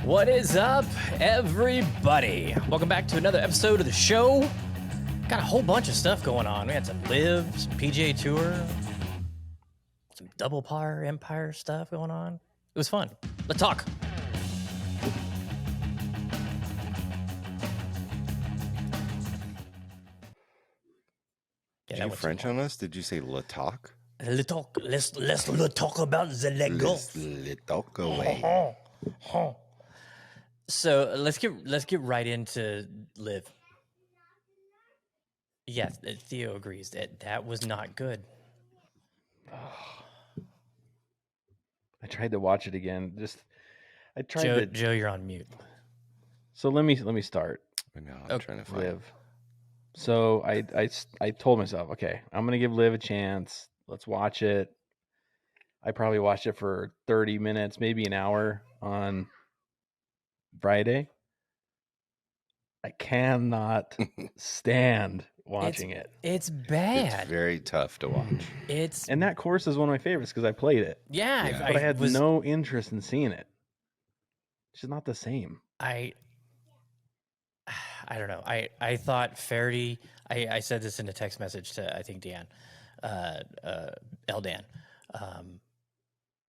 What is up, everybody? Welcome back to another episode of the show. Got a whole bunch of stuff going on. We had some LIV, some PGA Tour, some double par Empire stuff going on. It was fun. Let's talk. Did you French on us? Did you say le talk? Le talk. Let's talk about the LIV Golf. Le talk away. So let's get right into LIV. Yes, Theo agrees that was not good. I tried to watch it again. I tried Joe, you're on mute. So let me start. I'm trying to find LIV. So I told myself, okay, I'm gonna give LIV a chance. Let's watch it. I probably watched it for 30 minutes, maybe an hour on Friday. I cannot stand watching it. It's bad. It's very tough to watch. And that course is one of my favorites because I played it. Yeah. But I had no interest in seeing it. It's just not the same. I don't know. I thought Faraday. I said this in a text message to I think Dan, Dan.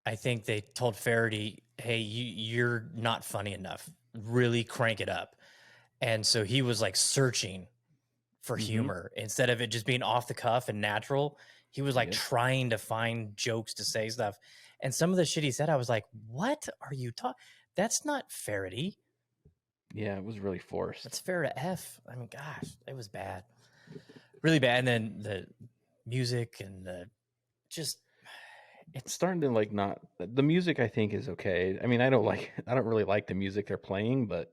I think they told Faraday, "Hey, you're not funny enough. Really crank it up." And so he was like searching for humor instead of it just being off the cuff and natural. He was like trying to find jokes to say stuff. And some of the shit he said, I was like, "What are you talking? That's not Faraday." Yeah, it was really forced. That's fair to F. I mean, gosh, it was bad. Really bad. And then the music and it's starting to like not the music I think is okay. I mean, I don't really like the music they're playing, but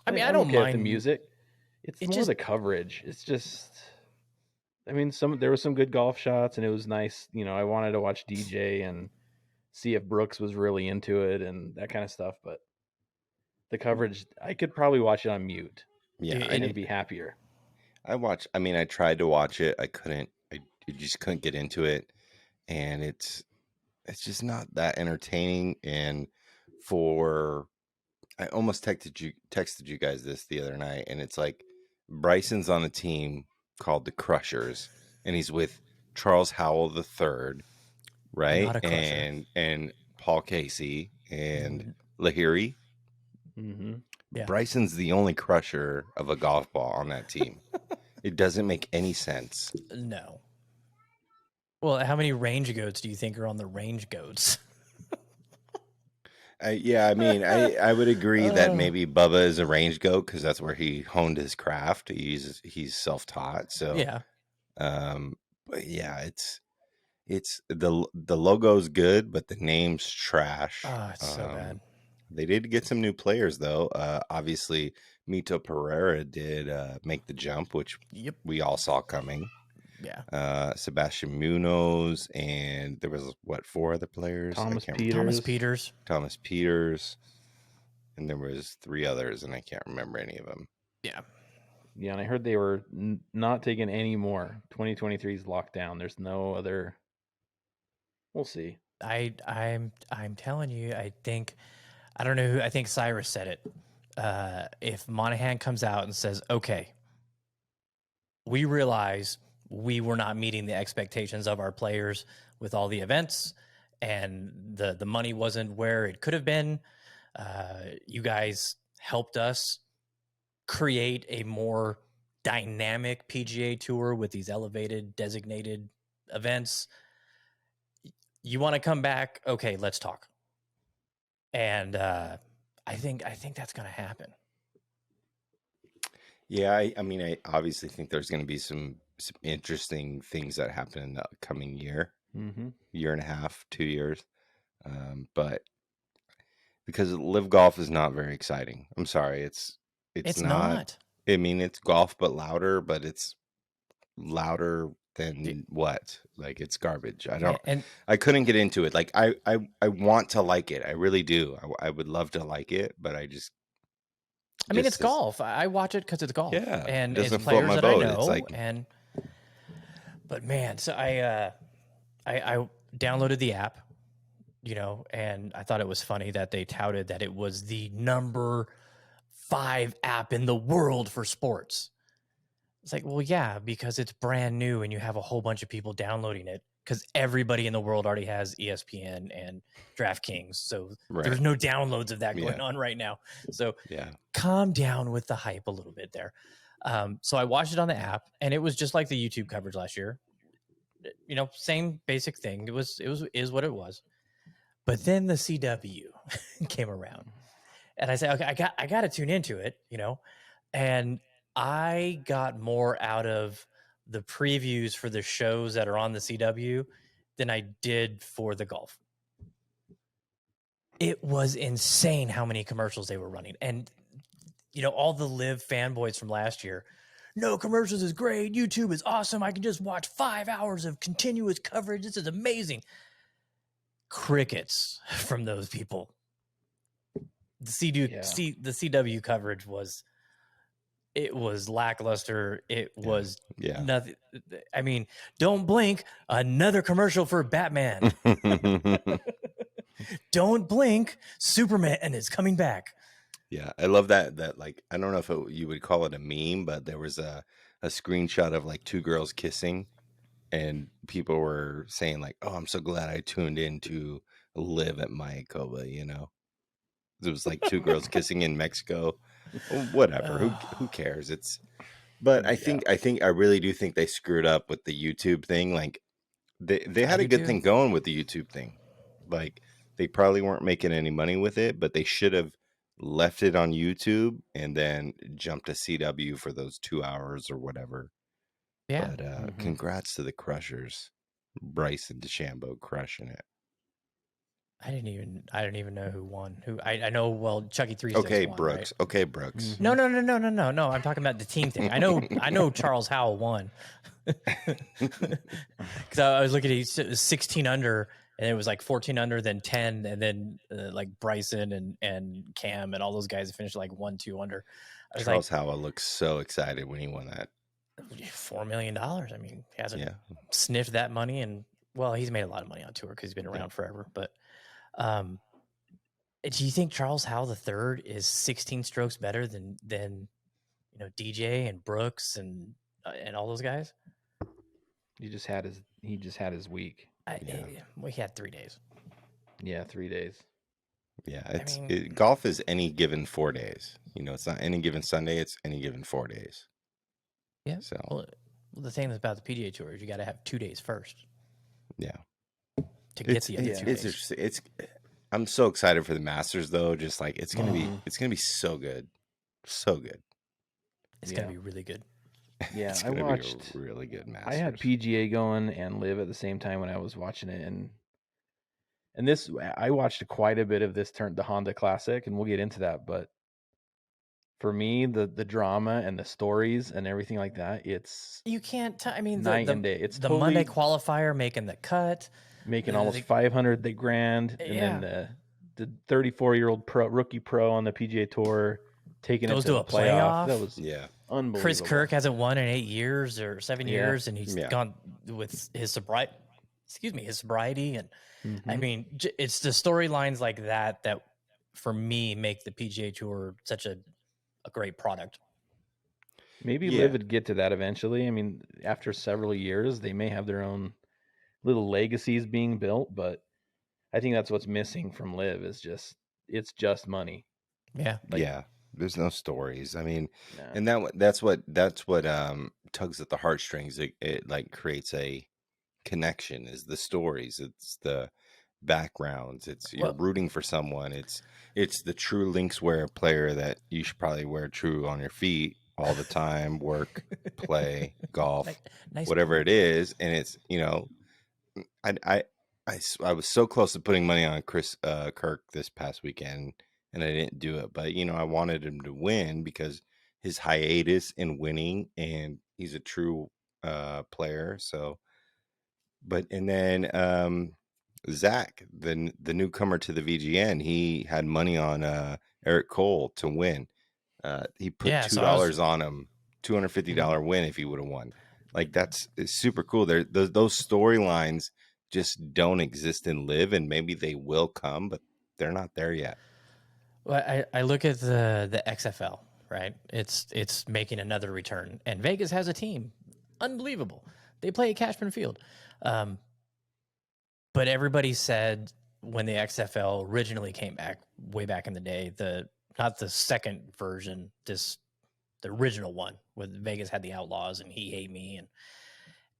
I mean, I don't okay mind with the music. It's more just the coverage. It's just I mean, there was some good golf shots and it was nice, I wanted to watch DJ and see if Brooks was really into it and that kind of stuff, but the coverage, I could probably watch it on mute. Yeah, and be happier. I tried to watch it. I couldn't. I just couldn't get into it, and it's just not that entertaining. And I almost texted you guys this the other night, and it's like Bryson's on a team called the Crushers, and he's with Charles Howell III, right? Not a crusher. And Paul Casey and Lahiri. Mm-hmm. Yeah. Bryson's the only crusher of a golf ball on that team. It doesn't make any sense. No. Well, how many range goats do you think are on the range goats? I would agree that maybe Bubba is a range goat because that's where he honed his craft. He's self-taught. So yeah. But yeah, it's the logo's good, but the name's trash. Oh, it's so bad. They did get some new players, though. Obviously, Mito Pereira did make the jump, which we all saw coming. Yeah. Sebastian Munoz, and there was, 4 other players? Thomas Peters. And there was 3 others, and I can't remember any of them. Yeah. Yeah, and I heard they were not taking any more. 2023 is locked down. There's no other. We'll see. I'm telling you, I don't know who. I think Cyrus said it. If Monahan comes out and says, "Okay, we realize we were not meeting the expectations of our players with all the events, and the money wasn't where it could have been. You guys helped us create a more dynamic PGA Tour with these elevated, designated events. You want to come back? Okay, let's talk." And I think that's going to happen. Yeah, I obviously think there's going to be some interesting things that happen in the coming year, year and a half, 2 years. But because LIV Golf is not very exciting. I'm sorry, it's not. I mean, it's golf but louder, but it's louder than what? Like, it's garbage. I couldn't get into it. Like, I want to like it. I really do. I would love to like it, but I mean, it's golf. I watch it because it's golf. Yeah, and it it's doesn't float players my that boat. I know. It's like, but man, so I downloaded the app you know, and I thought it was funny that they touted that it was the number 5 app in the world for sports. It's like, well, yeah, because it's brand new and you have a whole bunch of people downloading it because everybody in the world already has ESPN and DraftKings. So there's no downloads of that going on right now. So calm down with the hype a little bit there. So I watched it on the app, and it was just like the YouTube coverage last year. You know, same basic thing. It is what it was. But then the CW came around, and I said, okay, I got to tune into it, you know, and I got more out of the previews for the shows that are on the CW than I did for the golf. It was insane how many commercials they were running. And, you know, all the LIV fanboys from last year, no commercials is great. YouTube is awesome. I can just watch 5 hours of continuous coverage. This is amazing. Crickets from those people. The CW coverage was lackluster. It was nothing. I mean, don't blink, another commercial for Batman. Don't blink, Superman is coming back. Yeah, I love that like, I don't know if you would call it a meme, but there was a screenshot of like 2 girls kissing, and people were saying like, oh, I'm so glad I tuned in to LIV at Mayakoba, you know. It was like 2 girls kissing in Mexico. Whatever. Who cares? But I really do think they screwed up with the YouTube thing. Like they had a good thing going with the YouTube thing. Like they probably weren't making any money with it, but they should have left it on YouTube and then jumped to CW for those 2 hours or whatever. Yeah. But congrats to the Crushers. Bryce and DeChambeau crushing it. I didn't even know who won. I know, well, Chucky 3 Okay, won, Brooks. right? Okay, Brooks. No. I'm talking about the team thing. I know Charles Howell won. Because I was looking at it was 16 under, and it was like 14 under, then 10, and then like Bryson and Cam and all those guys finished like 1-2 under. Charles Howell looks so excited when he won that. $4 million. I mean, he hasn't sniffed that money, and well, he's made a lot of money on tour because he's been around forever. But do you think Charles Howell III is 16 strokes better than you know, DJ and Brooks and all those guys? He just had his week. Well, he had 3 days. Yeah, 3 days. Yeah, golf is any given 4 days. You know, it's not any given Sunday; it's any given 4 days. Yeah. So, well, the thing about the PGA Tour is you got to have 2 days first. Yeah. To get the other 2 days. It's. I'm so excited for the Masters, though. Just like it's gonna be so good, so good. It's gonna be really good. Yeah, I watched a really good Masters. I had PGA going and LIV at the same time when I was watching it, and this I watched quite a bit of this the Honda Classic, and we'll get into that. But for me, the drama and the stories and everything like that, it's you can't. I mean, night and day. It's the Monday qualifier making the cut, making almost $500,000, and then the 34-year-old rookie pro on the PGA Tour taking it to a playoff. That was unbelievable. Chris Kirk hasn't won in 8 years or 7 years, and he's gone with his sobriety. His sobriety, and I mean, it's the storylines like that for me make the PGA Tour such a great product. Maybe LIV would get to that eventually. I mean, after several years, they may have their own little legacies being built, but I think that's what's missing from LIV is it's just money. Yeah. There's no stories. I mean, and that's what tugs at the heartstrings. It like creates a connection, is the stories. It's the backgrounds. You're rooting for someone. It's the true links wear player that you should probably wear true on your feet all the time, work, play, golf, whatever it is. And it's, you know, I was so close to putting money on Chris Kirk this past weekend, and I didn't do it. But, you know, I wanted him to win because his hiatus in winning, and he's a true player. So, and then Zach, the newcomer to the VGN, he had money on Eric Cole to win. He put $2 on him, $250 win if he would have won. Like it's super cool. Those storylines just don't exist in LIV, and maybe they will come, but they're not there yet. Well, I look at the XFL, right? It's making another return, and Vegas has a team, unbelievable. They play at Cashman Field, but everybody said when the XFL originally came back, way back in the day, not the second version, the original one, where Vegas had the Outlaws and He Hate Me,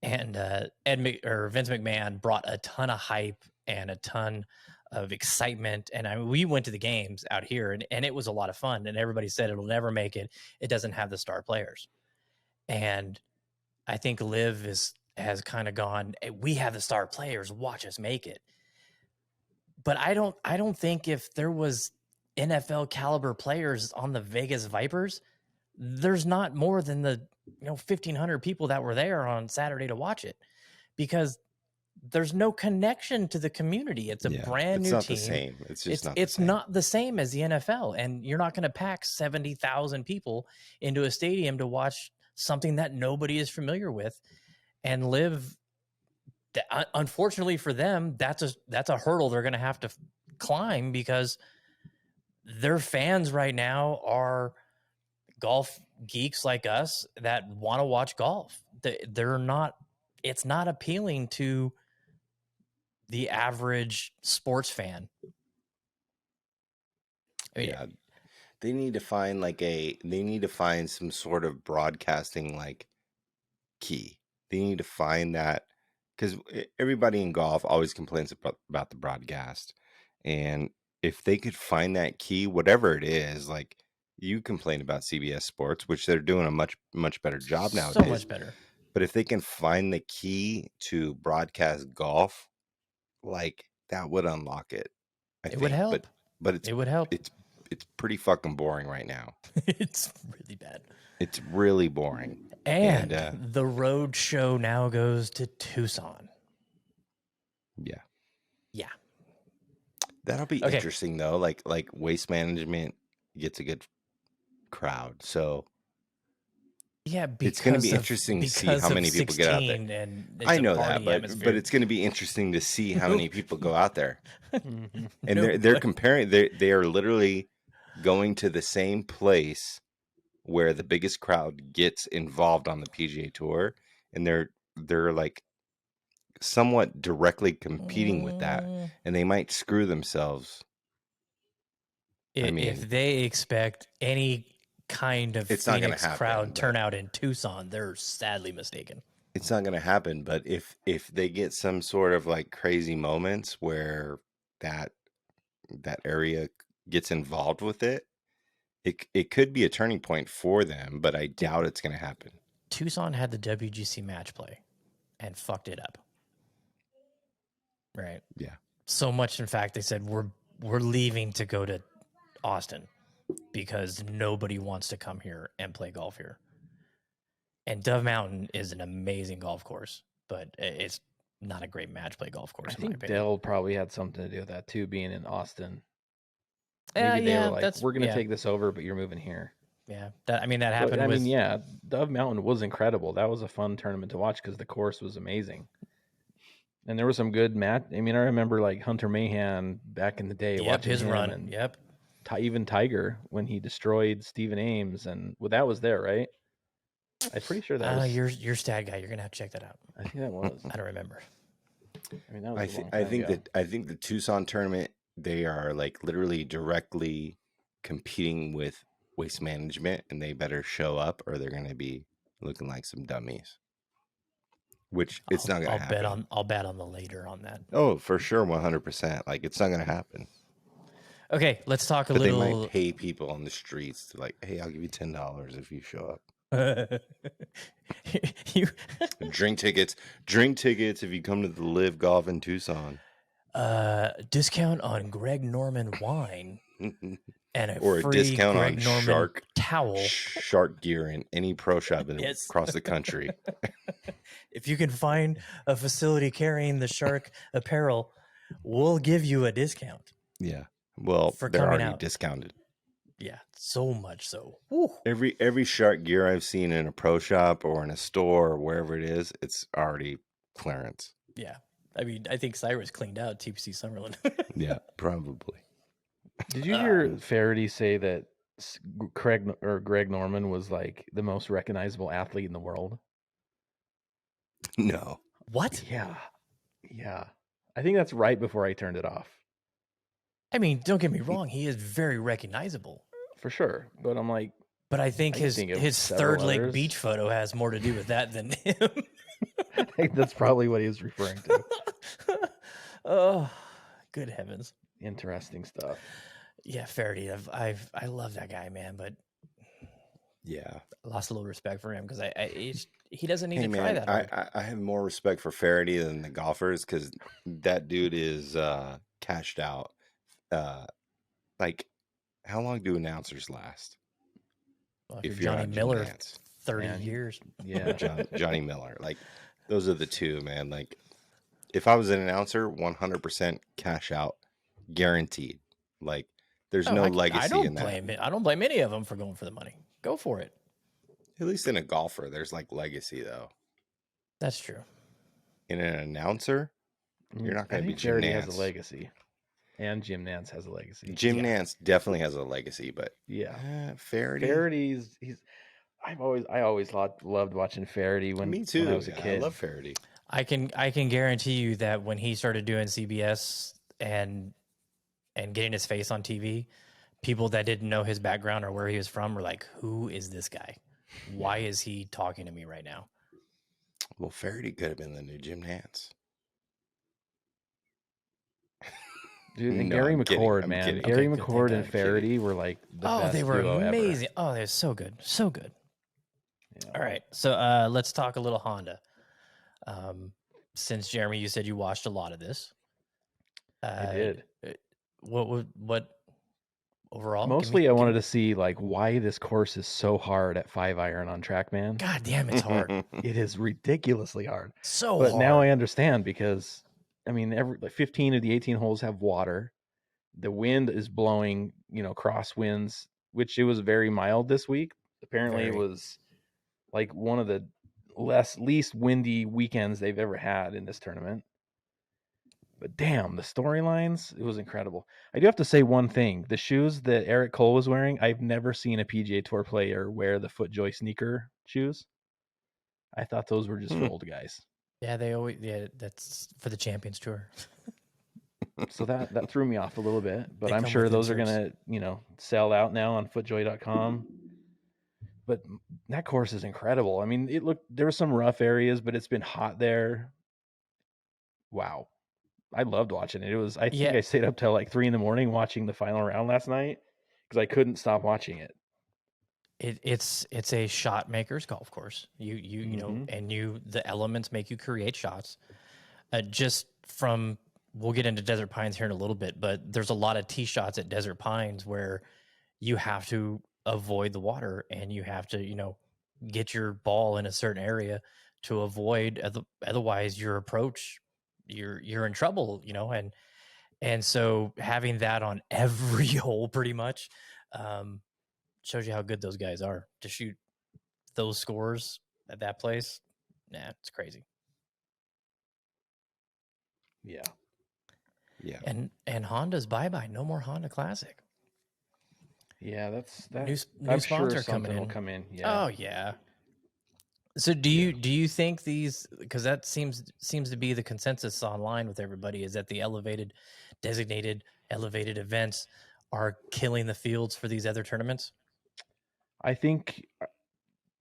and Vince McMahon brought a ton of hype and a ton of excitement. And we went to the games out here, and it was a lot of fun. And everybody said it'll never make it. It doesn't have the star players. And I think LIV has kind of gone, hey, we have the star players. Watch us make it. But I don't think if there was NFL caliber players on the Vegas Vipers, there's not more than the 1,500 people that were there on Saturday to watch it, because there's no connection to the community. It's a brand new team. It's not the same. It's just it's not the same as the NFL, and you're not going to pack 70,000 people into a stadium to watch something that nobody is familiar with. And LIV, unfortunately for them, that's a hurdle they're going to have to climb, because their fans right now are golf geeks like us that want to watch golf. It's not appealing to the average sports fan. I mean, yeah, they need to find some sort of broadcasting like key. They need to find that, because everybody in golf always complains about the broadcast, and if they could find that key, whatever it is, like you complain about CBS Sports, which they're doing a much better job nowadays. So much better. But if they can find the key to broadcast golf, like that would unlock it. It would help. But it would help. It's pretty fucking boring right now. It's really bad. It's really boring. And the road show now goes to Tucson. Yeah. Yeah. That'll be interesting though. Like Waste Management gets a good crowd. So yeah, it's going to be interesting to see how many people get out there. And I know that, but it's going to be interesting to see how many people go out there. And they're comparing. They are literally going to the same place where the biggest crowd gets involved on the PGA Tour, and they're like somewhat directly competing with that, and they might screw themselves. If they expect any kind of it's Phoenix not happen, crowd turnout in Tucson, they're sadly mistaken. It's not going to happen. But if they get some sort of like crazy moments where that area gets involved with it, it could be a turning point for them. But I doubt it's going to happen. Tucson had the WGC match play and fucked it up. Right. Yeah. So much, in fact, they said we're leaving to go to Austin because nobody wants to come here and play golf here. And Dove Mountain is an amazing golf course, but it's not a great match play golf course. I think Dell probably had something to do with that too, being in Austin. Maybe they were like, we're going to take this over, but you're moving here. Yeah. That happened. Yeah, Dove Mountain was incredible. That was a fun tournament to watch because the course was amazing. And there was some good match. I mean, I remember like Hunter Mahan back in the day. Watching his him run. And even Tiger when he destroyed Stephen Ames. And that was there, right? I'm pretty sure that was. You're stat guy. You're going to have to check that out. I think that was. I don't remember. I mean, that was I think the Tucson tournament, they are like literally directly competing with Waste Management, and they better show up or they're going to be looking like some dummies. Which it's not going to happen. I'll bet on the later on that. Oh, for sure, 100%. Like it's not going to happen. Okay, let's talk but little. They might pay people on the streets to like, hey, I'll give you $10 if you show up. Drink tickets if you come to the LIV Golf in Tucson. Discount on Greg Norman wine and or free a discount Greg on Norman towel, shark gear in any pro shop across the country. If you can find a facility carrying the shark apparel, we'll give you a discount. Yeah, well, they're already discounted. Yeah, so much so. Woo. Every shark gear I've seen in a pro shop or in a store or wherever it is, it's already clearance. Yeah. I mean, I think Cyrus cleaned out TPC Summerlin. Yeah, probably. Did you hear Faraday say that Greg Norman was like the most recognizable athlete in the world? No. What? Yeah. I think that's right before I turned it off. I mean, don't get me wrong. He is very recognizable. For sure. But I'm like, but I think his third leg beach photo has more to do with that than him. I think that's probably what he was referring to. Oh, good heavens. Interesting stuff. Yeah, Faraday. I love that guy, man, but yeah, I lost a little respect for him because he doesn't need to try that hard. I have more respect for Faraday than the golfers because that dude is cashed out. Like, how long do announcers last? Well, if you're Johnny Miller, 30 man, years. Yeah, Johnny Miller. Like, those are the two, man. Like, if I was an announcer, 100% cash out, guaranteed. Like, there's no legacy in that. I don't blame any of them for going for the money. Go for it. At least in a golfer, there's like legacy, though. That's true. In an announcer, you're not going to be Jim Nance. Has a legacy. And Jim Nance has a legacy. Jim Nance definitely has a legacy, but Faraday's I always loved watching Faraday when I was a kid. I love Faraday. I can guarantee you that when he started doing CBS and getting his face on TV, people that didn't know his background or where he was from were like, "Who is this guy? Why is he talking to me right now?" Well, Faraday could have been the new Jim Nance. Dude, and Gary McCord, man. Gary McCord and Faraday were like the best they were duo amazing. Ever. Oh, they're so good. So good. Yeah. All right. So let's talk a little Honda. Since Jeremy, you said you watched a lot of this. I did. What overall? Mostly I wanted to see like why this course is so hard at 5-iron on TrackMan. God damn, it's hard. It is ridiculously hard. But hard. Now I understand because I mean, 15 of the 18 holes have water. The wind is blowing, cross winds, which it was very mild this week. Apparently it was like one of the least windy weekends they've ever had in this tournament. But damn, the storylines, it was incredible. I do have to say one thing. The shoes that Eric Cole was wearing, I've never seen a PGA Tour player wear the FootJoy sneaker shoes. I thought those were just for old guys. Yeah, that's for the Champions Tour. So that threw me off a little bit, but I'm sure those are going to, sell out now on footjoy.com. But that course is incredible. I mean, there were some rough areas, but it's been hot there. Wow. I loved watching it. I think I stayed up till like 3 a.m. watching the final round last night because I couldn't stop watching it. It's a shot maker's golf course. You know, and the elements make you create shots. Just from, we'll get into Desert Pines here in a little bit, but there's a lot of tee shots at Desert Pines where you have to avoid the water and you have to, get your ball in a certain area to avoid, otherwise your approach, you're in trouble, and so having that on every hole pretty much, shows you how good those guys are to shoot those scores at that place. Nah, it's crazy. Yeah. And Honda's bye-bye. No more Honda Classic. Yeah, that's that. New sponsor coming in. Will come in. Yeah. Oh yeah. So do you think these, because that seems to be the consensus online with everybody, is that the designated elevated events are killing the fields for these other tournaments? I think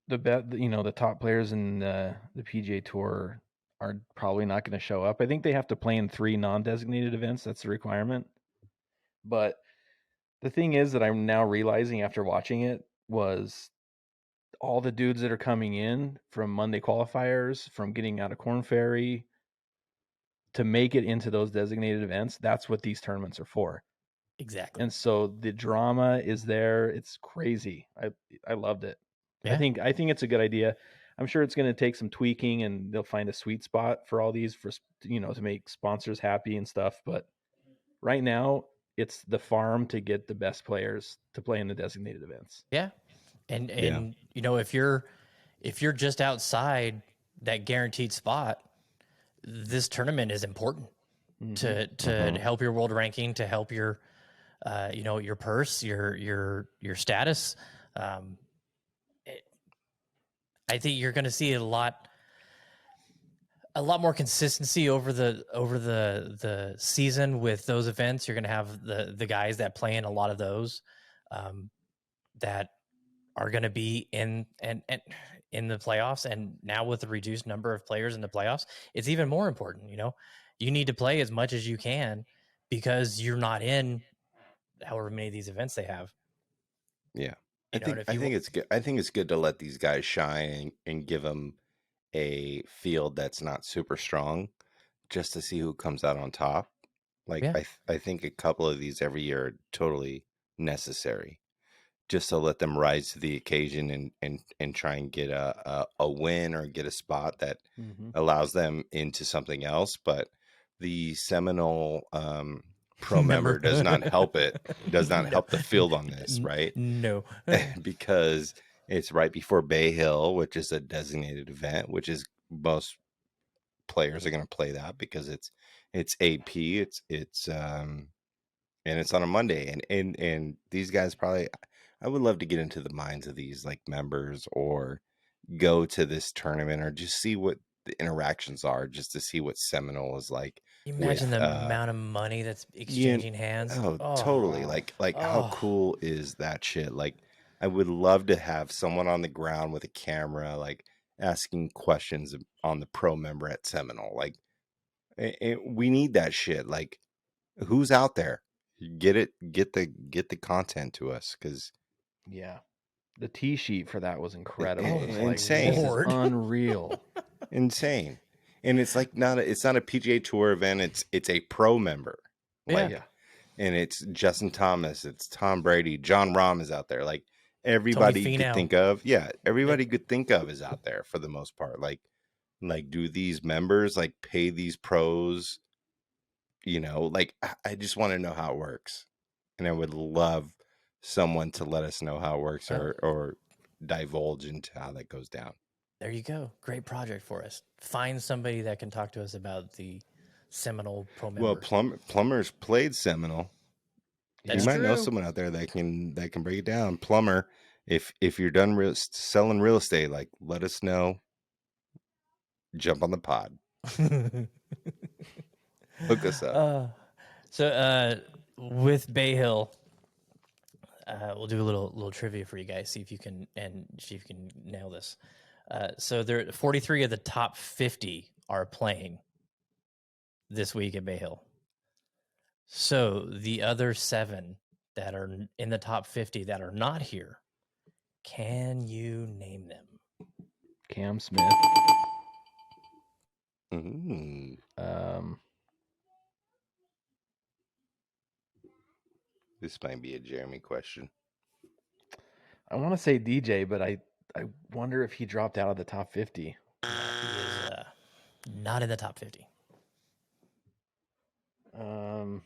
the top players in the PGA Tour are probably not going to show up. I think they have to play in 3 non-designated events. That's the requirement. But the thing is that I'm now realizing after watching it was all the dudes that are coming in from Monday qualifiers, from getting out of Korn Ferry to make it into those designated events. That's what these tournaments are for. Exactly. And so the drama is there. It's crazy. I loved it. Yeah. I think it's a good idea. I'm sure it's going to take some tweaking and they'll find a sweet spot for all these to make sponsors happy and stuff. But right now it's the farm to get the best players to play in the designated events. Yeah. And if you're just outside that guaranteed spot, this tournament is important to help your world ranking, to help your your purse, your status. I think you're going to see a lot more consistency over the season with those events. You're going to have the guys that play in a lot of those that are going to be in the playoffs. And now with the reduced number of players in the playoffs, it's even more important. You need to play as much as you can because you're not in however many of these events they have. Yeah. I think it's good. I think it's good to let these guys shine and give them a field that's not super strong, just to see who comes out on top. Like I think a couple of these every year are totally necessary, just to let them rise to the occasion and try and get a win or get a spot that allows them into something else. But the Seminole pro member does not help it. Does not help the field on this, right? No. Because it's right before Bay Hill, which is a designated event, which is most players are going to play that because it's AP, and it's on a Monday, and these guys probably, I would love to get into the minds of these like members or go to this tournament or just see what the interactions are, just to see what Seminole is like. Imagine the amount of money that's exchanging hands. Oh, totally. Like how cool is that shit? Like, I would love to have someone on the ground with a camera, like asking questions on the pro member at Seminole. Like, we need that shit. Like, who's out there? Get the content to us, because the tee sheet for that was incredible. It was insane. This is unreal. Insane. And it's like it's not a PGA Tour event. It's a pro member. And it's Justin Thomas, it's Tom Brady, John Rahm is out there. Like, everybody you could think of. Yeah, everybody could think of is out there for the most part. Like do these members like pay these pros? Like, I just want to know how it works. And I would love someone to let us know how it works, or divulge into how that goes down. There you go. Great project for us. Find somebody that can talk to us about the Seminole pro member. Well, Plummer's played Seminole. That's you might true. know someone out there that can break it down. Plummer, if you're done selling real estate, like, let us know. Jump on the pod. Hook us up. So with Bay Hill, we'll do a little trivia for you guys. See if you can nail this. So there, 43 of the top 50 are playing this week at Bay Hill. So the other 7 that are in the top 50 that are not here, can you name them? Cam Smith. This might be a Jeremy question. I want to say DJ, but I wonder if he dropped out of the top 50. He is not in the top 50. Wow.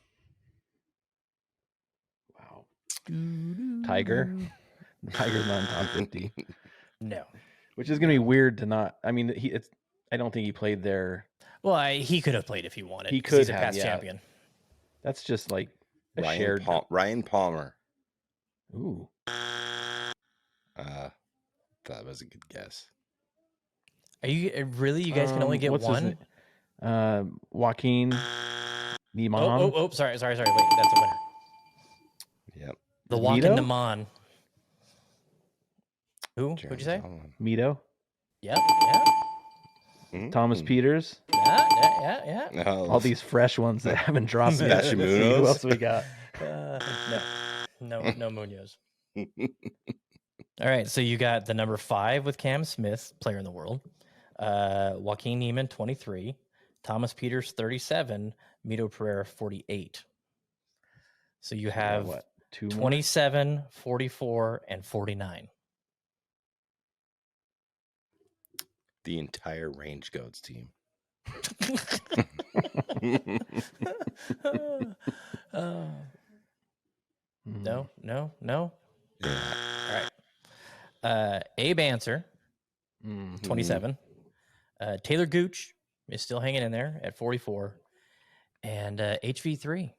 Tiger. Tiger's not in top 50. No. Which is going to be weird to not. I mean, I don't think he played there. Well, he could have played if he wanted. He could he's a have, past champion. That's just like a Ryan shared. Ryan Palmer. Ooh. That was a good guess. Are you really? You guys can only get one? Joaquin Niemann. Oh, sorry. Wait, that's a winner. Yep. The Joaquin Niemann. Who? What'd you say? Mito. Yep. Thomas Peters. Yeah. No. All these fresh ones that haven't dropped yet. Who else we got? No Munoz. All right, so you got the number 5 with Cam Smith, player in the world. Joaquin Niemann, 23. Thomas Peters, 37. Mito Pereira, 48. So you have 27, 44, and 49. The entire Range Goats team. No. Yeah. All right. Abe Answer, 27. Taylor Gooch, is still hanging in there at 44, and HV3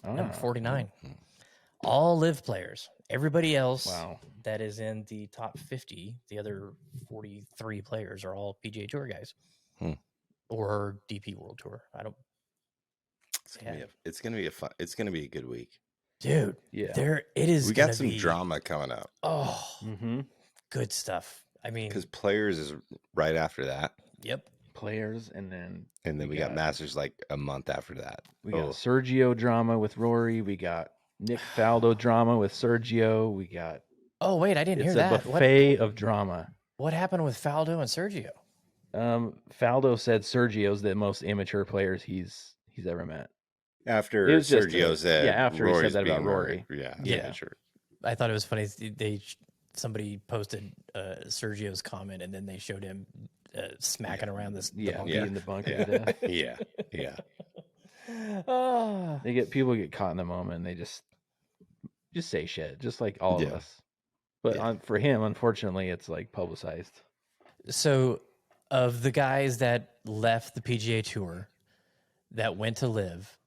number 49. All LIV players. Everybody else that is in the top 50, the other 43 players are all PGA Tour guys or DP World Tour. I don't. It's gonna be it's gonna be a good week, dude. Yeah, it is. We got some drama coming up. Oh, good stuff. I mean, because Players is right after that. Yep, Players, and then we got Masters like a month after that. We got Sergio drama with Rory. We got Nick Faldo drama with Sergio. We got. Oh wait, I didn't hear that. It's a buffet of drama. What happened with Faldo and Sergio? Faldo said Sergio's the most immature players he's ever met. After Sergio said, after Rory's he said that about Rory. Yeah, sure. I thought it was funny. Somebody posted Sergio's comment, and then they showed him smacking around this. In the bunker. Yeah. People get caught in the moment, and they just say shit, just like all of us. But for him, unfortunately, it's like publicized. So, of the guys that left the PGA Tour, that went to LIV,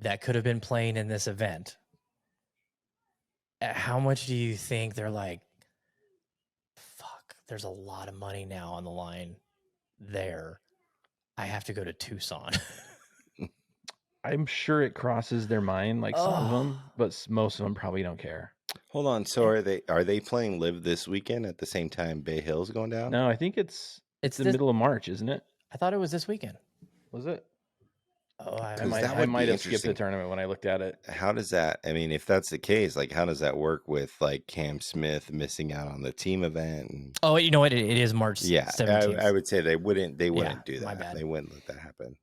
that could have been playing in this event, how much do you think they're like, fuck, there's a lot of money now on the line there. I have to go to Tucson. I'm sure it crosses their mind, like some of them, but most of them probably don't care. Hold on. So are they playing LIV this weekend at the same time Bay Hill's going down? No, I think it's the middle of March, isn't it? I thought it was this weekend. Was it? Oh, I might have skipped the tournament when I looked at it. How does that? I mean, if that's the case, like, how does that work with like Cam Smith missing out on the team event? Oh, you know what? It is March. Yeah, 17th. I would say they wouldn't do that. My bad. They wouldn't let that happen.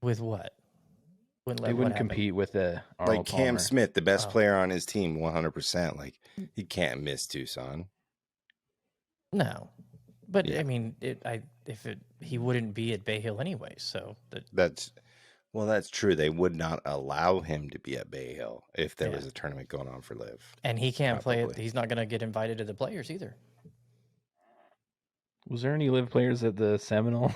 With what? They wouldn't compete with the Arnold like Cam Palmer. Smith, the best player on his team, 100%. Like, he can't miss Tucson. No, but I mean, he wouldn't be at Bay Hill anyway. So that's true. They would not allow him to be at Bay Hill if there was a tournament going on for LIV. And he can't play it. He's not going to get invited to the Players either. Was there any LIV players at the Seminole?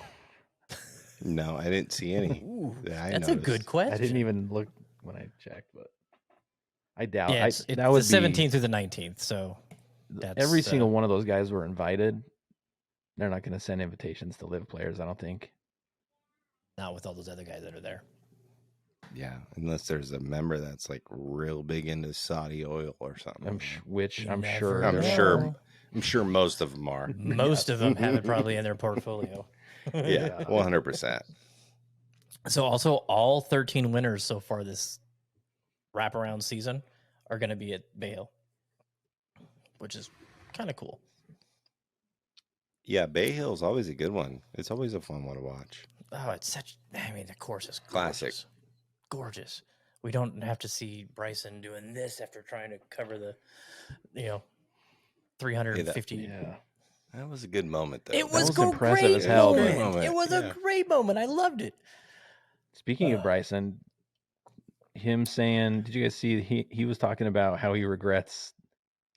No, I didn't see any. Ooh, that's a good question. I didn't even look when I checked, but I doubt. Yeah, it's the 17th through the 19th. So every single one of those guys were invited. They're not going to send invitations to LIV players, I don't think. Not with all those other guys that are there. Yeah, unless there's a member that's like real big into Saudi oil or something. I'm sure most of them are. Most of them have it probably in their portfolio. Yeah, 100%. So also all 13 winners so far this wraparound season are going to be at Bay Hill, which is kind of cool. Yeah, Bay Hill is always a good one. It's always a fun one to watch. Oh, the course is classic. Gorgeous. We don't have to see Bryson doing this after trying to cover the, 350. Yeah. That was a good moment, though. It was impressive as hell. It was a great moment. I loved it. Speaking of Bryson, him saying, did you guys see he was talking about how he regrets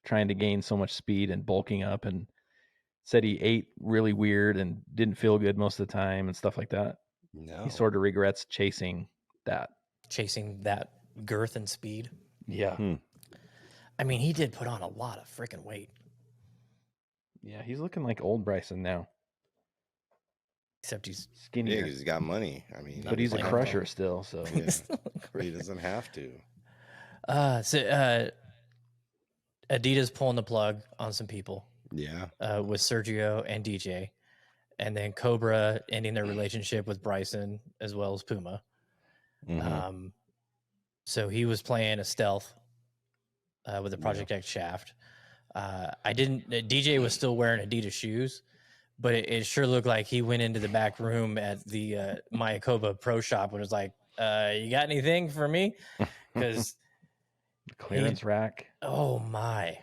trying to gain so much speed and bulking up, and said he ate really weird and didn't feel good most of the time and stuff like that? No. He sort of regrets chasing that girth and speed. Yeah. I mean, he did put on a lot of freaking weight. Yeah, he's looking like old Bryson now. Except he's skinnier. Yeah, he's got money. I mean, but he's a crusher still, so he doesn't have to. Adidas pulling the plug on some people. Yeah. With Sergio and DJ, and then Cobra ending their relationship with Bryson as well as Puma. Mm-hmm. So he was playing a stealth with a Project X shaft. DJ was still wearing Adidas shoes, but it sure looked like he went into the back room at the Mayakoba Pro Shop and was like, you got anything for me? Because the clearance rack. Oh my.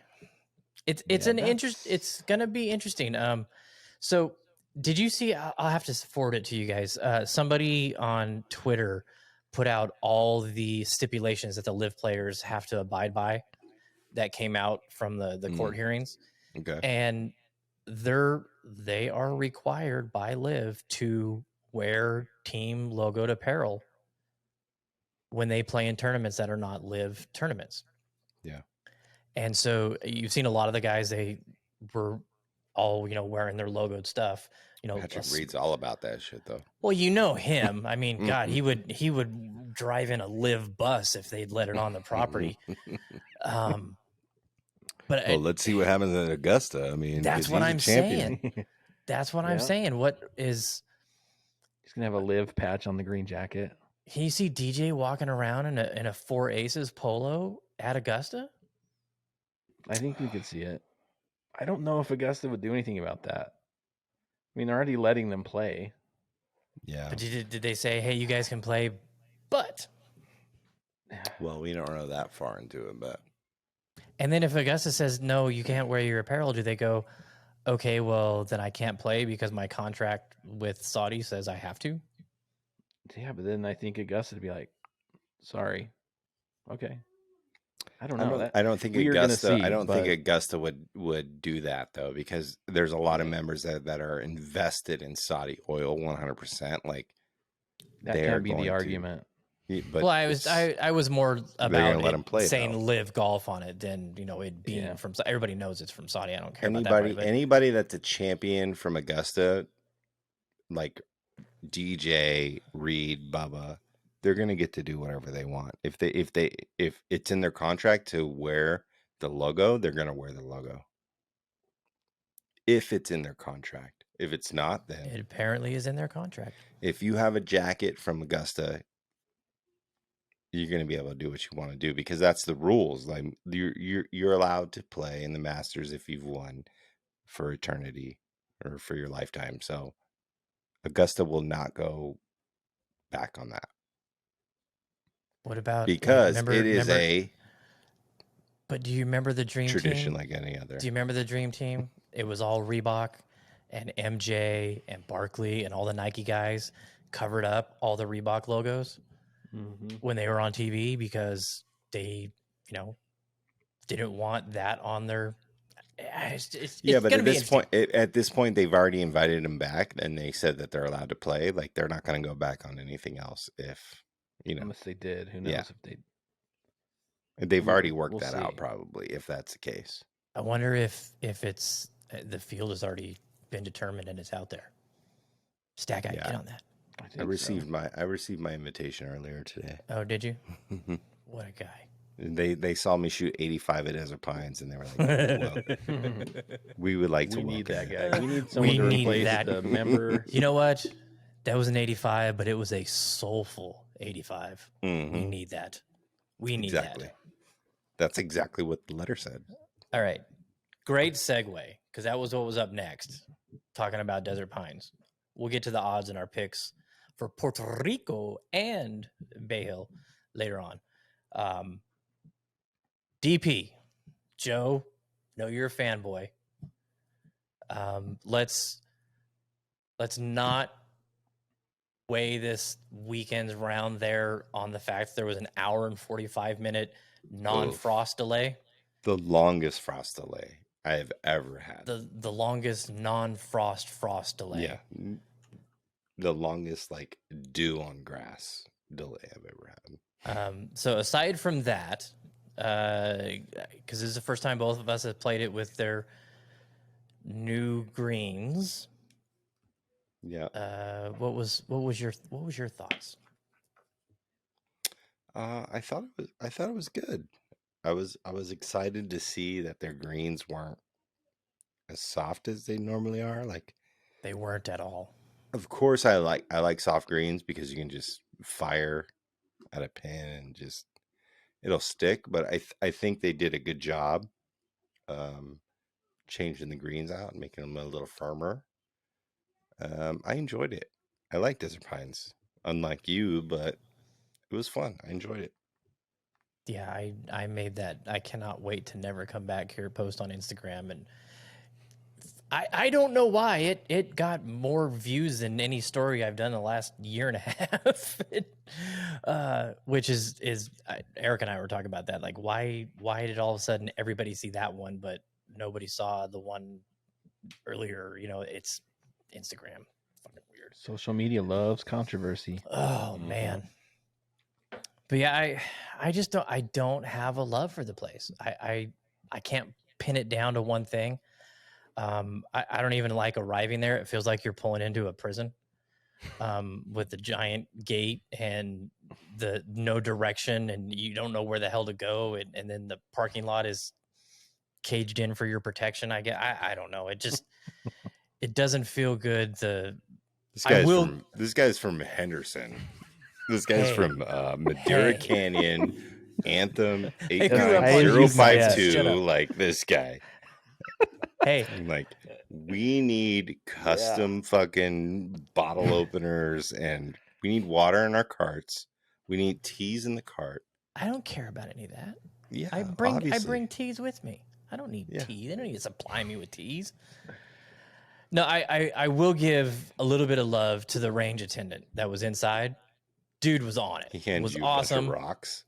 It's gonna be interesting. So did you see, I'll have to forward it to you guys. Somebody on Twitter put out all the stipulations that the LIV players have to abide by that came out from the court hearings. Okay. And they are required by LIV to wear team logoed apparel when they play in tournaments that are not LIV tournaments. Yeah. And so you've seen a lot of the guys, they were all, wearing their logoed stuff. Patrick Reed's all about that shit, though. Well, him. I mean, God, he would drive in a LIV bus if they'd let it on the property. But well, let's see what happens at Augusta. I mean, that's what I'm saying. That's what I'm saying. What is? He's gonna have a LIV patch on the green jacket. Can you see DJ walking around in a 4 Aces polo at Augusta? I think we could see it. I don't know if Augusta would do anything about that. I mean, they're already letting them play. Yeah. But did they say, hey, you guys can play, but? Well, we don't know that far into it, but. And then if Augusta says, no, you can't wear your apparel, do they go, okay, well, then I can't play because my contract with Saudi says I have to? Yeah, but then I think Augusta would be like, sorry. Okay. I don't know. I don't think Augusta. I don't think Augusta would do that though, because there's a lot of members that are invested in Saudi oil 100%. Like that can't be the argument. But well, I was more about let him play, saying LIV Golf on it than it being from. Everybody knows it's from Saudi. I don't care about that. Anybody that's a champion from Augusta, like DJ, Reed, Bubba, they're gonna get to do whatever they want. If it's in their contract to wear the logo, they're gonna wear the logo. If it's in their contract. If it's not, then it apparently is in their contract. If you have a jacket from Augusta, you're gonna be able to do what you want to do, because that's the rules. Like you're allowed to play in the Masters if you've won for eternity or for your lifetime. So Augusta will not go back on that. What about because it is a? But do you remember the Dream tradition Team? Like any other? Do you remember the Dream Team? It was all Reebok and MJ and Barkley and all the Nike guys covered up all the Reebok logos when they were on TV because they, didn't want that on their. But at this point, they've already invited him back, and they said that they're allowed to play. Like they're not going to go back on anything else if unless they did. Who knows if they? They've already worked that out, probably, if that's the case. I wonder if it's the field has already been determined and it's out there. Stack, I get on that. I received my invitation earlier today. Oh, did you? What a guy! They saw me shoot 85 at Desert Pines, and they were like, well, "We would like to need welcome that guy. We need someone to replace the member." You know what? That was an 85, but it was a soulful 85. Mm-hmm. We need that. We need that. That's exactly what the letter said. All right. Great segue, because that was what was up next, talking about Desert Pines. We'll get to the odds in our picks for Puerto Rico and Bay Hill later on. DP, Joe, know you're a fanboy. Let's not weigh this weekend's round there on the fact there was an hour and 45-minute non-frost delay. The longest frost delay I have ever had. The longest non-frost delay. Yeah. The longest dew on grass delay I've ever had. So aside from that, because this is the first time both of us have played it with their new greens. Yeah. What was your thoughts? I thought it was good. I was excited to see that their greens weren't as soft as they normally are. Like they weren't at all. Of course, I like soft greens because you can just fire at a pin and just it'll stick. But I think they did a good job changing the greens out and making them a little firmer. I enjoyed it. I like Desert Pines, unlike you, but it was fun. I enjoyed it. Yeah, I made that. I cannot wait to never come back here, post on Instagram. And I don't know why it got more views than any story I've done in the last year and a half. Which is Eric and I were talking about that. Like, why did all of a sudden everybody see that one, but nobody saw the one earlier, it's Instagram. Fucking weird. Social media loves controversy. Oh man. But yeah, I just don't have a love for the place. I can't pin it down to one thing. I don't even like arriving there. It feels like you're pulling into a prison with the giant gate and the no direction, and you don't know where the hell to go. And then the parking lot is caged in for your protection. I don't know. It just, it doesn't feel good. This guy's from Henderson. This guy's from Madera Canyon, Anthem 89052. Like this guy. Hey, I'm like, we need custom fucking bottle openers, and we need water in our carts. We need teas in the cart. I don't care about any of that. Yeah, I bring teas with me. I don't need tea. They don't need to supply me with teas. No, I will give a little bit of love to the range attendant that was inside. Dude was on it. He handed was you awesome. A bunch of rocks.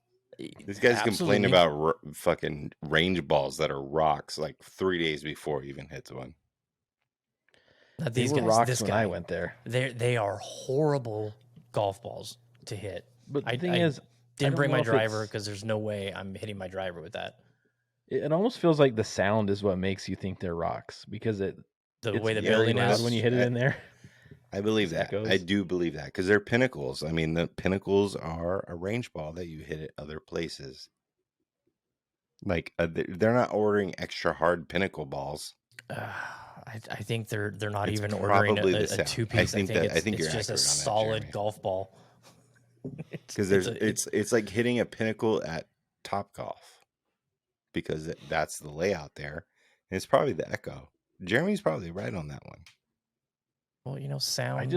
This guy's complaining about fucking range balls that are rocks like 3 days before he even hits one. Not these guys. Rocks this when guy, I went there. They are horrible golf balls to hit. But the thing is, didn't bring my driver because there's no way I'm hitting my driver with that. It almost feels like the sound is what makes you think they're rocks, because the way the building is when you hit it in there. I believe that. I do believe that, because they're pinnacles. I mean, the pinnacles are a range ball that you hit at other places. Like they're not ordering extra hard pinnacle balls. I think they're not even ordering a two piece. I think it's just a solid golf ball. Because it's like hitting a pinnacle at Topgolf, because that's the layout there, and it's probably the echo. Jeremy's probably right on that one. Well, sound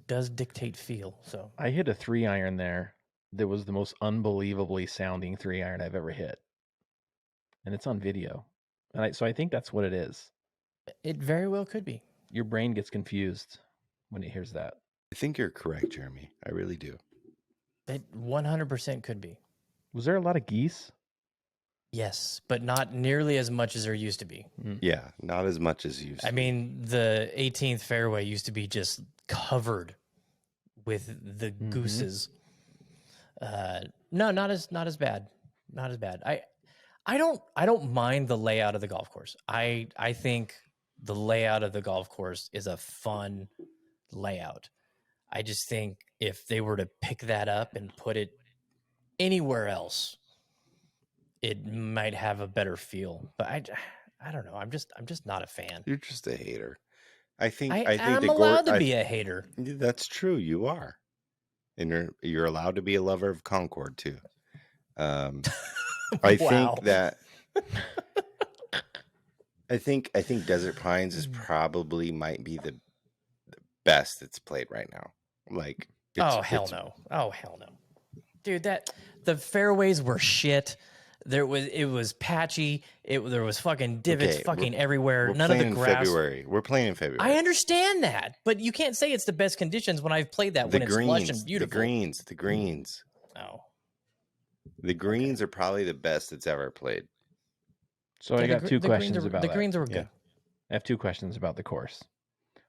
does dictate feel. So I hit a 3-iron there. That was the most unbelievably sounding 3-iron I've ever hit, and it's on video. And so I think that's what it is. It very well could be. Your brain gets confused when it hears that. I think you're correct, Jeremy. I really do. It 100% could be. Was there a lot of geese? Yes, but not nearly as much as there used to be. Yeah, not as much as used to. I mean, the 18th fairway used to be just covered with the gooses. No, not as bad. Not as bad. I don't mind the layout of the golf course. I think the layout of the golf course is a fun layout. I just think if they were to pick that up and put it anywhere else, it might have a better feel. But I don't know. I'm just not a fan. You're just a hater. I think I'm allowed to be a hater. That's true. You are, and you're allowed to be a lover of Concord too. I think that. I think Desert Pines is probably might be the best it's played right now. Like, hell no, dude. The fairways were shit. It was patchy. There was fucking divots everywhere. None of the grass. We're playing in February. I understand that, but you can't say it's the best conditions when I've played that when it's lush and beautiful. The greens. Oh, the greens are probably the best it's ever played. So I got two questions about the greens were good. I have two questions about the course.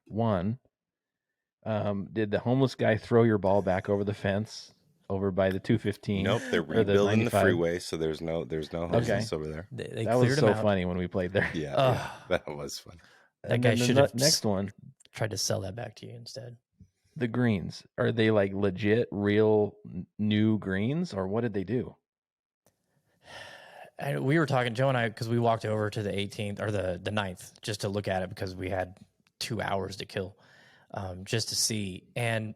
One, did the homeless guy throw your ball back over the fence over by the 215? Nope, they're rebuilding the freeway, so there's no homeless over there. That was so funny when we played there. Yeah, that was fun. That guy should have next one tried to sell that back to you instead. The greens, are they like legit, real new greens, or what did they do? And we were talking, Joe and I, because we walked over to the 18th or the 9th just to look at it because we had 2 hours to kill just to see. And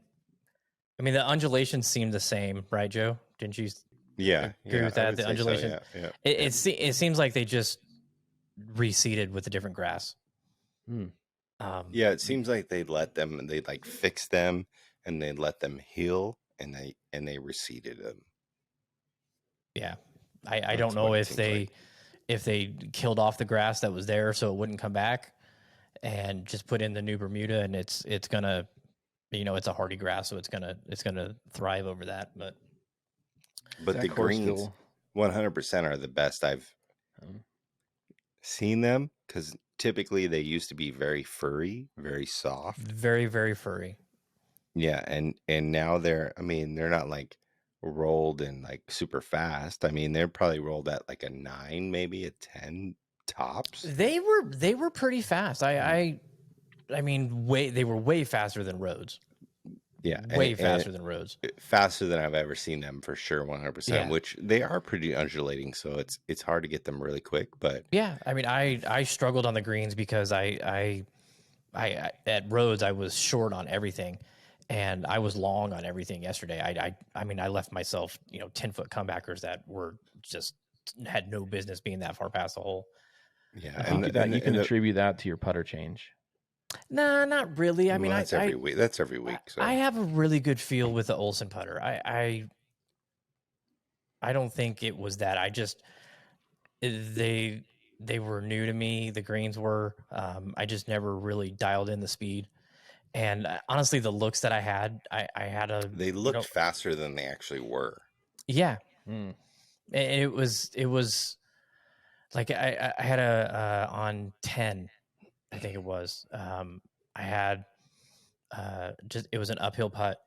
I mean, the undulations seemed the same, right, Joe? Didn't you agree with that? The undulation. So, yeah. It seems like they just reseeded with a different grass. It seems like they like fix them and they let them heal and they reseeded them. Yeah. I don't know if they killed off the grass that was there so it wouldn't come back and just put in the new Bermuda, and it's gonna, it's a hardy grass, so it's gonna thrive over that. But the greens 100% are the best I've seen them, because typically they used to be very furry, very soft. Very, very furry. Yeah, and now they're not like rolled and like super fast. I mean, they're probably rolled at like a 9, maybe a 10 tops. They were pretty fast. I mean, they were way faster than roads. Yeah, way faster than roads. Faster than I've ever seen them for sure, 100%. Yeah. Which they are pretty undulating, so it's hard to get them really quick. But yeah, I mean, I struggled on the greens because I at roads I was short on everything, and I was long on everything yesterday. I mean, I left myself 10-foot comebackers that were just had no business being that far past the hole. Yeah, I think you can attribute that to your putter change. Nah, not really. I mean, that's every week. That's every week. So I have a really good feel with the Olsen putter. I don't think it was that. They were new to me. The greens were. I just never really dialed in the speed. And honestly, the looks that I had, They looked faster than they actually were. Yeah, it was like I had on 10, I think it was. I had it was an uphill putt,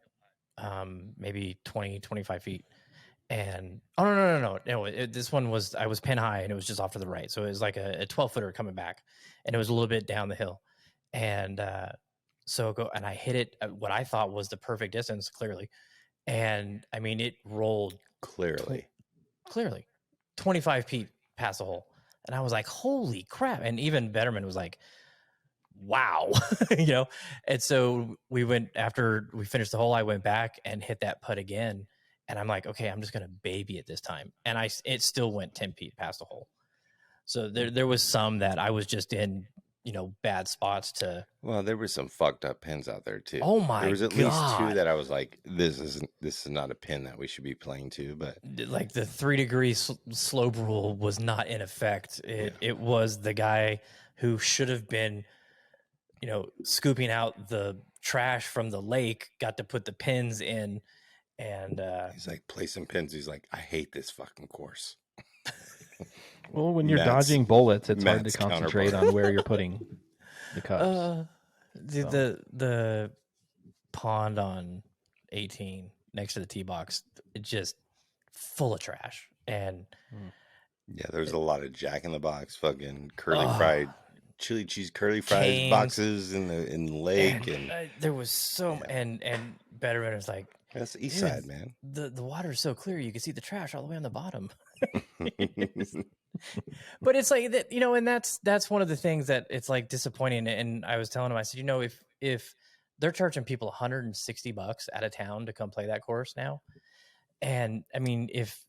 maybe 20, 25 feet. And no. This one was, I was pin high and it was just off to the right. So it was like a 12-footer coming back, and it was a little bit down the hill. And and I hit it at what I thought was the perfect distance, clearly. And I mean, it rolled clearly 25 feet past the hole. And I was like, holy crap. And even Betterman was like, wow. And so after we finished the hole, I went back and hit that putt again. And I'm like, okay, I'm just going to baby it this time. And it still went 10 feet past the hole. So there was some that I was just in, bad spots to. Well, there were some fucked up pins out there too. Oh my God. There was at least 2 that I was like, this is not a pin that we should be playing to. But like the 3-degree slope rule was not in effect. It was the guy who should have been, scooping out the trash from the lake, got to put the pins in. And he's like, play some pins. He's like, I hate this fucking course. Well, when you're dodging bullets, it's hard to concentrate on where you're putting the cups. The pond on 18 next to the tee box, it's just full of trash. And yeah, there's a lot of Jack in the Box, fucking curly fried, chili cheese curly fries boxes in the lake, and there was so and Betterman was like, that's the east side, man. The water is so clear you can see the trash all the way on the bottom. But it's like that, and that's one of the things that it's like disappointing. And I was telling him, I said, if they're charging people $160 out of town to come play that course now, and I mean, if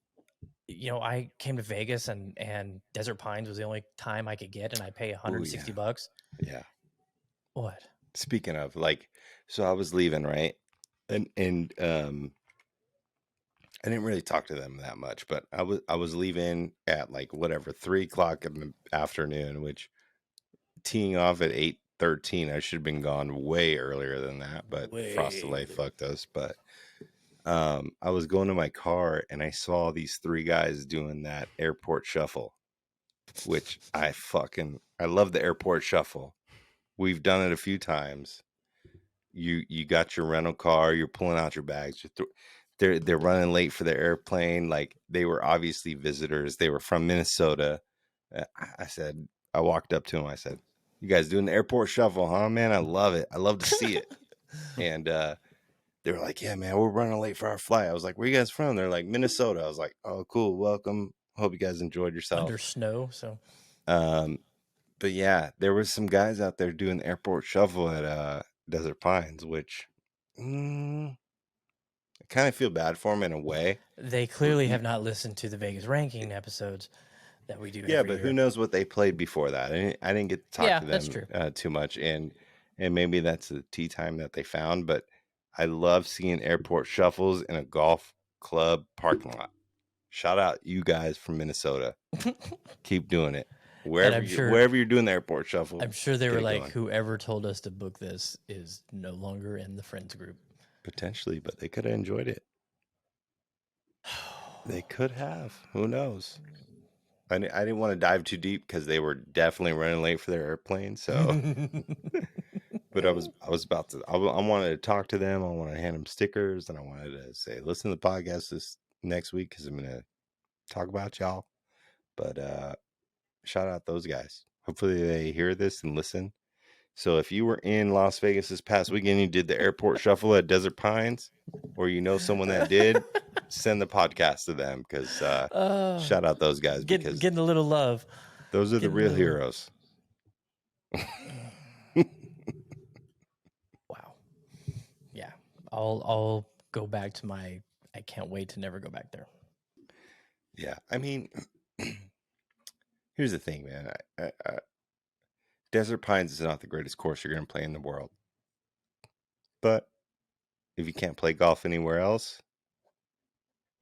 I came to Vegas and Desert Pines was the only time I could get, and I pay $160. Yeah. What? Speaking of, like, so I was leaving, right? And I didn't really talk to them that much, but I was leaving at like 3:00 in the afternoon, which teeing off at 8:13, I should have been gone way earlier than that, but Frost delay fucked us. But I was going to my car and I saw these 3 guys doing that airport shuffle, which I love the airport shuffle. We've done it a few times. You got your rental car, you're pulling out your bags, they're running late for the airplane. Like, they were obviously visitors. They were from Minnesota. I walked up to them. I said, "You guys doing the airport shuffle, huh, man? I love it. I love to see it." And they were like, "Yeah, man, we're running late for our flight." I was like, "Where you guys from?" They're like, "Minnesota." I was like, "Oh, cool. Welcome. Hope you guys enjoyed yourself." Under snow, so. But yeah, there was some guys out there doing the airport shuffle at Desert Pines, which I kind of feel bad for them in a way. They clearly have not listened to the Vegas ranking episodes that we do. Yeah, but who knows what they played before that? I didn't get to talk to them too much, and maybe that's the tee time that they found. But I love seeing airport shuffles in a golf club parking lot. Shout out you guys from Minnesota. Keep doing it. Wherever you're doing the airport shuffle. I'm sure they were like, whoever told us to book this is no longer in the friends group. Potentially, but they could have enjoyed it. They could have. Who knows? I didn't want to dive too deep because they were definitely running late for their airplane. So, but I was about to. I wanted to talk to them. I wanted to hand them stickers, and I wanted to say, listen to the podcast this next week because I'm gonna talk about y'all. But shout out those guys. Hopefully they hear this and listen. So if you were in Las Vegas this past weekend, you did the airport shuffle at Desert Pines, or you know someone that did, send the podcast to them because shout out those guys because getting a little love. those are the real heroes. Wow. Yeah, I'll go back to my. I can't wait to never go back there. Yeah, I mean, here's the thing, man. Desert Pines is not the greatest course you're going to play in the world. But if you can't play golf anywhere else,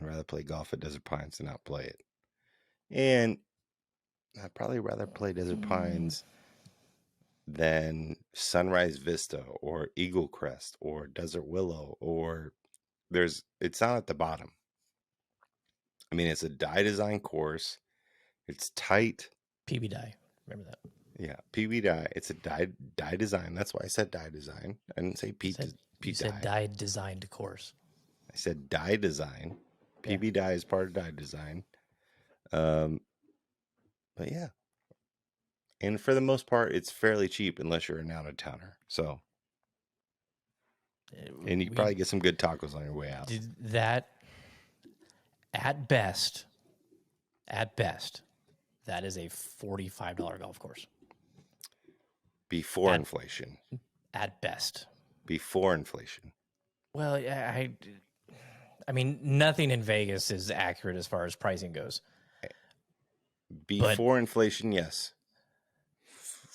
I'd rather play golf at Desert Pines than not play it. And I'd probably rather play Desert Pines than Sunrise Vista or Eagle Crest or Desert Willow or it's not at the bottom. I mean, it's a die design course. It's tight. PB die. Remember that. Yeah, PB die. It's a die design. That's why I said die design. I didn't say P. You said die designed course. I said die design. PB die is part of die design. But yeah. And for the most part, it's fairly cheap unless you're an out of towner. So, and you probably get some good tacos on your way out. That, at best, that is a $45 golf course. Before inflation. At best. Before inflation. Well, I mean, nothing in Vegas is accurate as far as pricing goes. Before inflation, yes.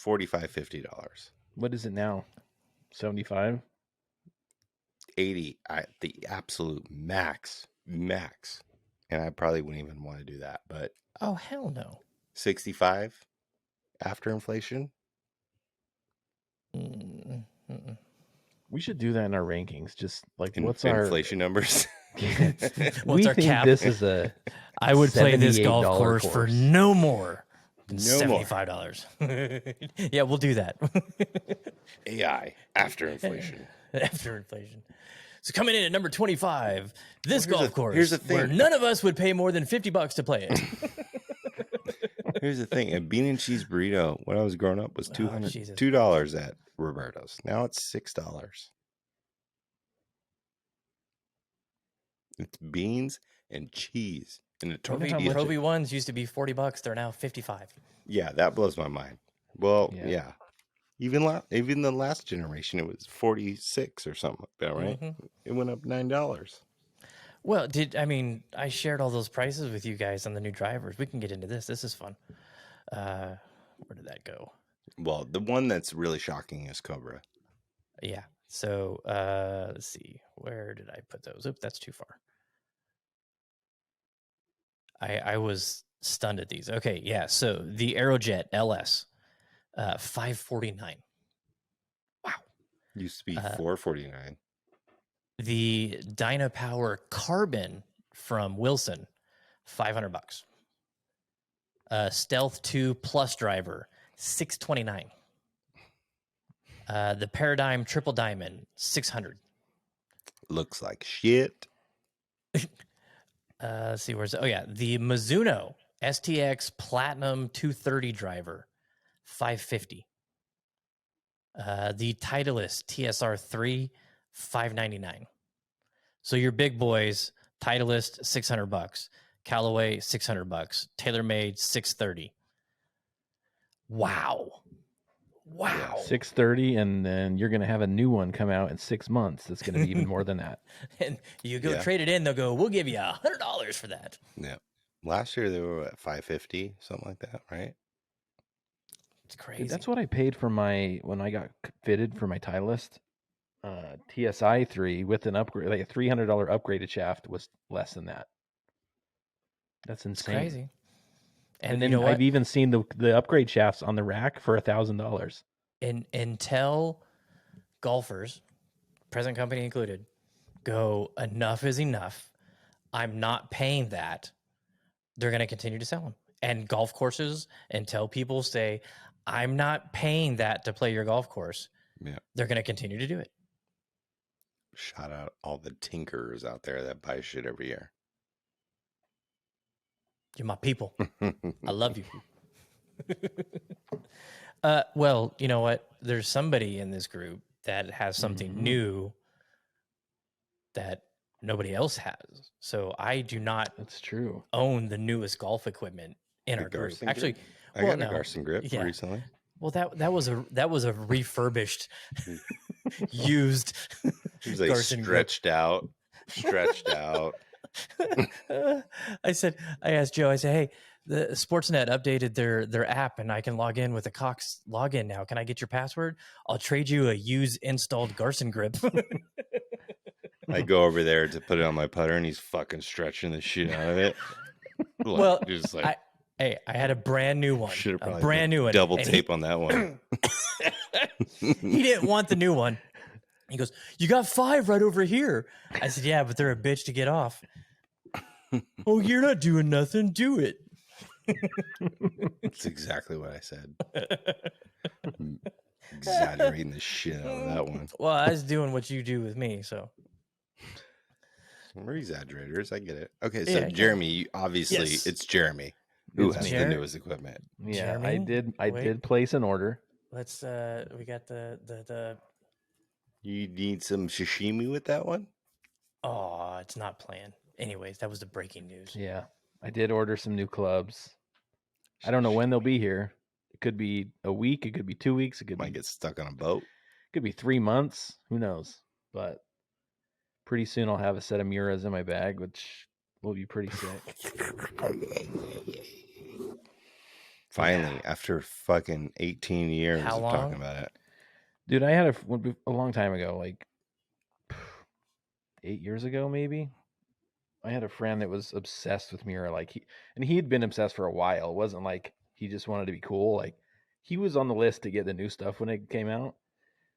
$45, $50. What is it now? 75? 80 at the absolute max. And I probably wouldn't even want to do that, but oh, hell no. 65 after inflation. We should do that in our rankings. Just like what's our our inflation numbers? We our think cap? this is a I would play this golf $78 course for no more than No $75. Yeah, we'll do that. AI after inflation. After inflation. So coming in at number 25, this golf course, here's the thing. where none of us would pay more than $50 to play it. Here's the thing: a bean and cheese burrito when I was growing up was $2 at Roberto's. Now it's $6. It's beans and cheese and a tortilla. Pro V1s used to be $40. They're now $55. Yeah, that blows my mind. Well, yeah. Even the last generation, it was 46 or something like that, right? Mm-hmm. It went up $9. Well, I shared all those prices with you guys on the new drivers. We can get into this. This is fun. Where did that go? Well, the one that's really shocking is Cobra. Yeah. So let's see. Where did I put those? Oop, that's too far. I was stunned at these. Okay, yeah. So the Aerojet LS, $549. Wow. Used to be $449. The Dynapower Carbon from Wilson, $500. Stealth 2 Plus driver, $629. The Paradigm Triple Diamond, $600. Looks like shit. Let's see, the Mizuno STX Platinum 230 driver, $550. The Titleist TSR 3, $599. So your big boys, Titleist, $600. Callaway, $600. TaylorMade, $630. Wow. Yeah, $630, and then you're going to have a new one come out in 6 months. That's going to be even more than that. And you go trade it in, they'll go, we'll give you $100 for that. Yeah. Last year they were at $550, something like that, right? It's crazy. Dude, that's what I paid for when I got fitted for my Titleist. TSI 3 with an upgrade, like a $300 upgraded shaft was less than that. That's insane. It's crazy. And then I've even seen the upgrade shafts on the rack for $1,000. Until golfers, present company included, go, enough is enough. I'm not paying that. They're going to continue to sell them. and golf courses until people say, I'm not paying that to play your golf course. Yeah. They're going to continue to do it. Shout out all the tinkerers out there that buy shit every year. You're my people. I love you. Well, you know what? There's somebody in this group that has something new that nobody else has. So I do not That's true. own the newest golf equipment in our group. Actually, I got a Garson grip recently. Well, that was a refurbished, used. It was like Garson stretched out. I asked Joe, I said, hey, the Sportsnet updated their app and I can log in with a Cox login now. Can I get your password? I'll trade you a used installed Garson grip. I go over there to put it on my putter and he's fucking stretching the shit out of it. Like, well, just like, I had a brand new one. A brand new one. Double tape on that one. He didn't want the new one. He goes, you got 5 right over here. I said, yeah, but they're a bitch to get off. Oh, you're not doing nothing. Do it. That's exactly what I said. Exaggerating the shit out of that one. Well, I was doing what you do with me, so. We're exaggerators. I get it. Okay, so yeah, Jeremy, obviously it's Jeremy who has the newest equipment. Yeah, Jeremy? I did place an order. Let's we got the You need some sashimi with that one? Oh, it's not planned. Anyways, that was the breaking news. Yeah. I did order some new clubs. I don't know when they'll be here. It could be a week, it could be 2 weeks, it could might get stuck on a boat. It could be 3 months. Who knows? But pretty soon I'll have a set of Muras in my bag, which will be pretty sick. Finally, after fucking 18 years How of long? talking about it. Dude, I had a long time ago, like 8 years ago, maybe. I had a friend that was obsessed with Mura. Like he'd been obsessed for a while. It wasn't like he just wanted to be cool. Like he was on the list to get the new stuff when it came out.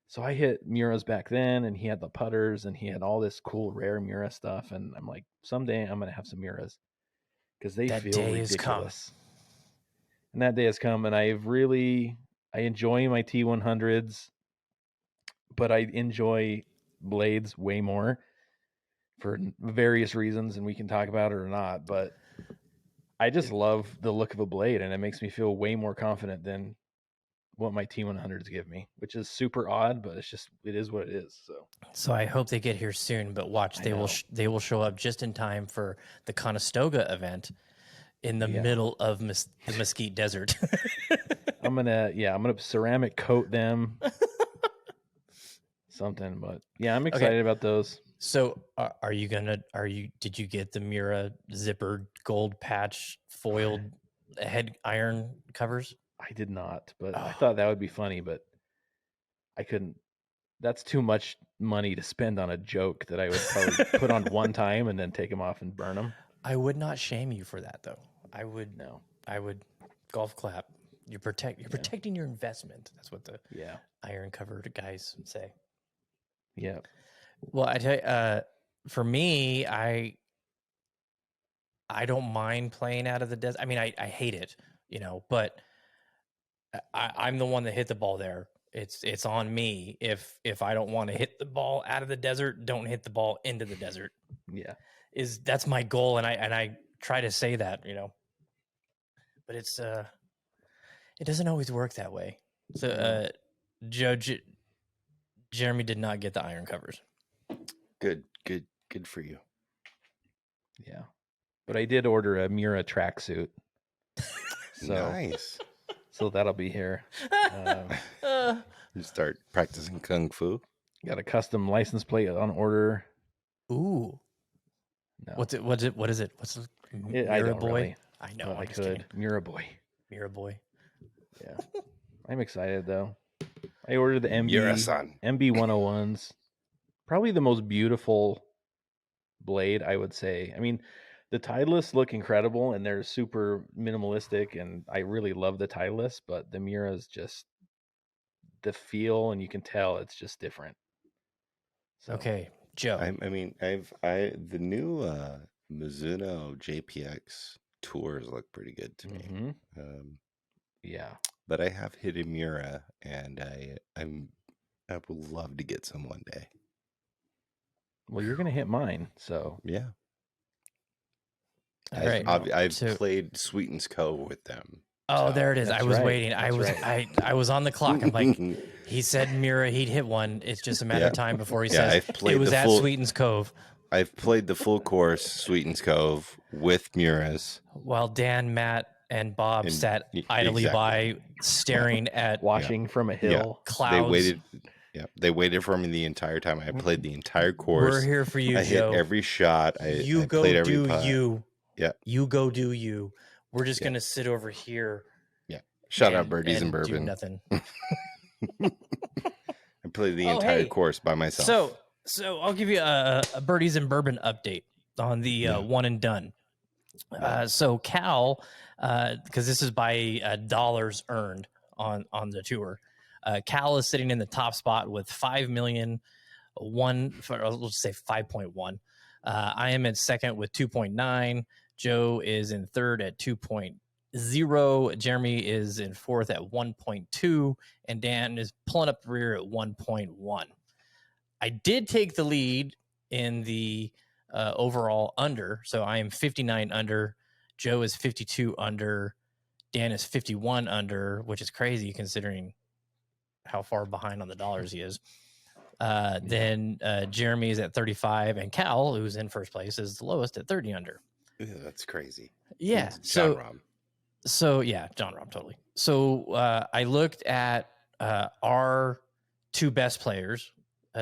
So I hit Muras back then, and he had the putters, and he had all this cool rare Mura stuff. And I'm like, someday I'm gonna have some Muras because they feel ridiculous. And that day has come, and I enjoy my T100s, but I enjoy blades way more for various reasons, and we can talk about it or not. But I just love the look of a blade, and it makes me feel way more confident than what my T100s give me, which is super odd, but it is what it is. So I hope they get here soon. But watch, they will show up just in time for the Conestoga event in the middle of the Mesquite Desert. I'm gonna ceramic coat them. Something, but yeah, I'm excited about those. So did you get the Mura zippered gold patch foiled head iron covers? I did not, but I thought that would be funny, but I couldn't. That's too much money to spend on a joke that I would probably put on one time and then take them off and burn them. I would not shame you for that, though. I would golf clap. You're protecting your investment. That's what the iron covered guys say. Yeah. Well, I tell you, for me, I don't mind playing out of the desert. I mean, I hate it, but I'm the one that hit the ball there. It's on me. If I don't want to hit the ball out of the desert, don't hit the ball into the desert. Yeah. That's my goal, and I try to say that, but it doesn't always work that way. So Jeremy did not get the iron covers. Good for you. Yeah, but I did order a Mura tracksuit. So, nice. So that'll be here. You start practicing kung fu. Got a custom license plate on order. Ooh. No. What is it? What's the Mura Boy? Really. I know. I could. Mura Boy. Mura Boy. Yeah. I'm excited though. I ordered the MB 101s. Probably the most beautiful blade, I would say. I mean, the Titleist look incredible and they're super minimalistic, and I really love the Titleist, but the Mura's just the feel, and you can tell it's just different. So. Okay, Joe. I mean, the new Mizuno JPX tours look pretty good to me. Yeah. But I have hit a Mura, and I would love to get some one day. Well, you're gonna hit mine, so yeah. All right. I've played Sweetens Cove with them. Oh, so. there it is. I was waiting. I was on the clock. I'm like, he said Mira, he'd hit one. It's just a matter of time before he says it was at Sweetens Cove. I've played the full course Sweetens Cove with Muras. While Dan, Matt, and Bob sat idly by, staring at watching from a hill. Clouds. They waited for me the entire time. I played the entire course. We're here for you, I Joe. hit every shot. I go played every do putt. you. Yeah. You go do you. We're just gonna sit over here. Yeah. Shout out birdies and bourbon. Do nothing. I played the entire course by myself. So I'll give you a birdies and bourbon update on the one and done. So Cal, because this is by dollars earned on the tour. Cal is sitting in the top spot with 5,000,000. Let's say 5.1. I am in second with 2.9. Joe is in third at 2.0. Jeremy is in fourth at 1.2, and Dan is pulling up the rear at 1.1. I did take the lead in the overall under, so I am 59 under. Joe is 52 under. Dan is 51 under, which is crazy considering how far behind on the dollars he is. Then Jeremy is at 35, and Cal, who's in first place, is the lowest at 30 under. Yeah, that's crazy. Yeah. John Rahm. So yeah, John Rahm, totally. So I looked at our two best players,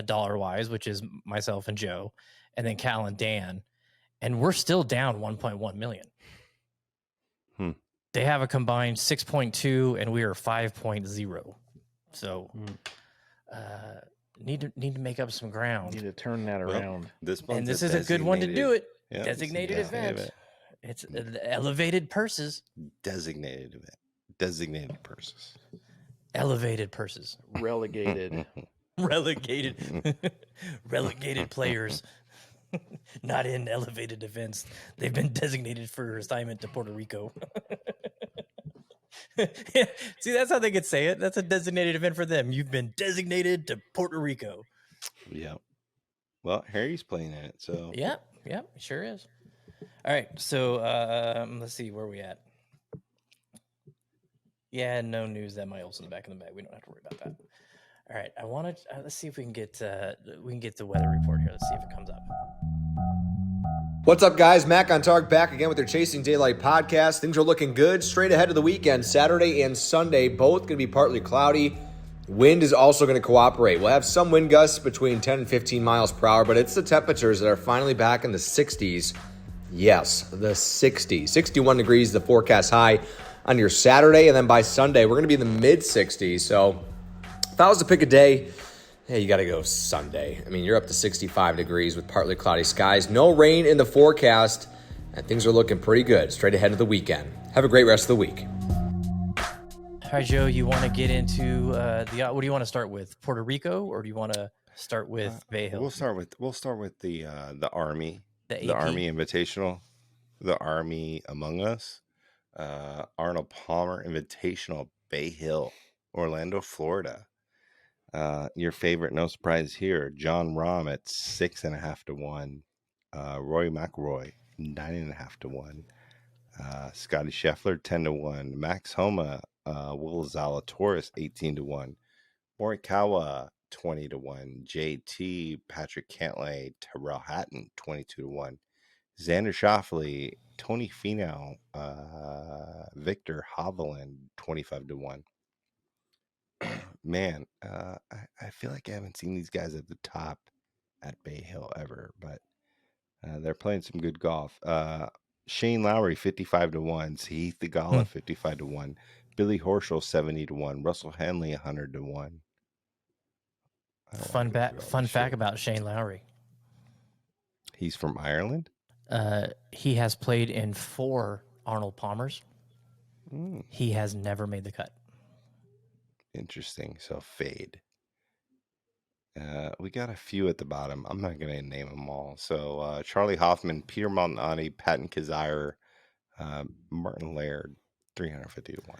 dollar-wise, which is myself and Joe, and then Cal and Dan, and we're still down 1.1 million. They have a combined 6.2, and we are 5.0. So need to make up some ground. Need to turn that around. This is a good one to do it. Yeah, designated event. It's elevated purses. Designated event. Designated purses. Elevated purses. Relegated. Relegated players. Not in elevated events. They've been designated for assignment to Puerto Rico. See, that's how they could say it. That's a designated event for them. You've been designated to Puerto Rico. Yeah. Well, Harry's playing in it, so. Yep, sure is. All right, so let's see where we at. Yeah, no news that my ult's in the back of the bag. We don't have to worry about that. All right, I wanted. Let's see if we can get the weather report here. Let's see if it comes up. What's up, guys? Mac on Targ back again with their Chasing Daylight podcast. Things are looking good. Straight ahead of the weekend, Saturday and Sunday, both going to be partly cloudy. Wind is also going to cooperate. We'll have some wind gusts between 10 and 15 miles per hour, but it's the temperatures that are finally back in the 60s. Yes, the 60s. 61 degrees, the forecast high on your Saturday, and then by Sunday, we're going to be in the mid-60s. So if I was to pick a day, hey, you got to go Sunday. I mean, you're up to 65 degrees with partly cloudy skies. No rain in the forecast, and things are looking pretty good straight ahead of the weekend. Have a great rest of the week. All right, Joe, you want to get into what do you want to start with? Puerto Rico, or do you want to start with Bay Hill? We'll start with the Army. The Army Invitational. The Army Among Us. Arnold Palmer Invitational, Bay Hill, Orlando, Florida. Your favorite, no surprise here, John Rahm at 6.5 to 1. Rory McIlroy 9.5 to 1. Scotty Scheffler 10 to 1. Max Homa, Will Zalatoris 18 to 1. Morikawa 20 to 1. JT, Patrick Cantlay, Tyrrell Hatton 22 to 1. Xander Schauffele, Tony Finau, Victor Hovland 25 to 1. Man, I feel like I haven't seen these guys at the top at Bay Hill ever, but they're playing some good golf. Shane Lowry 55 to 1. Sahith Theegala 55 to 1. Billy Horschel 70 to 1. Russell Henley 100 to 1. Fun fact about Shane Lowry. He's from Ireland. He has played in 4 Arnold Palmers. He has never made the cut. Interesting. So fade. We got a few at the bottom. I'm not going to name them all. So Charlie Hoffman, Peter Malnati, Patton Kazire, Martin Laird, 350 to 1.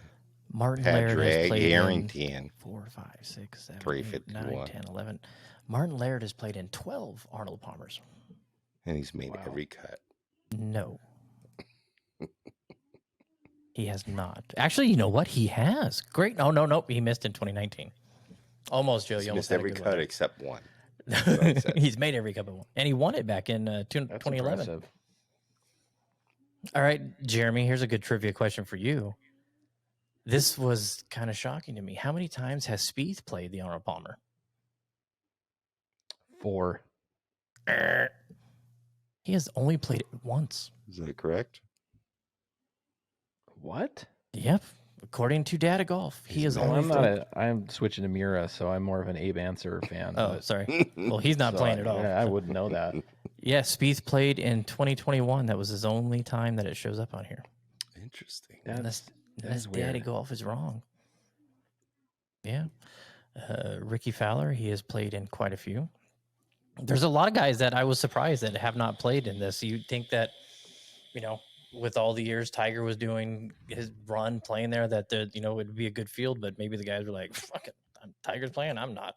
Martin Laird has Padraig played Harrington, in 4, 5, 6, 7, 8, 350 to 9, 1. 10, 11. Martin Laird has played in 12 Arnold Palmers. And he's made every cut. No. He has not. Actually, you know what? He has. Great. No. He missed in 2019. Almost, Joe. He's You almost missed had a every good cut one. except one. That's what I said. He's made every cut but one. And he won it back in 2011. Impressive. All right, Jeremy, here's a good trivia question for you. This was kind of shocking to me. How many times has Spieth played the Arnold Palmer? 4. He has only played it once. Is that correct? What? Yep. According to Data Golf, he is Well, only I'm switching to Mira, so I'm more of an Abe Answer fan. Oh, but- sorry. Well, he's not so playing at all. I wouldn't know that. Yeah, Spieth played in 2021. That was his only time that it shows up on here. Interesting. Unless That's Data weird. Golf is wrong. Yeah. Ricky Fowler, he has played in quite a few. There's a lot of guys that I was surprised that have not played in this. You'd think that, with all the years Tiger was doing his run playing there, that it would be a good field, but maybe the guys were like, fuck it, Tiger's playing, I'm not.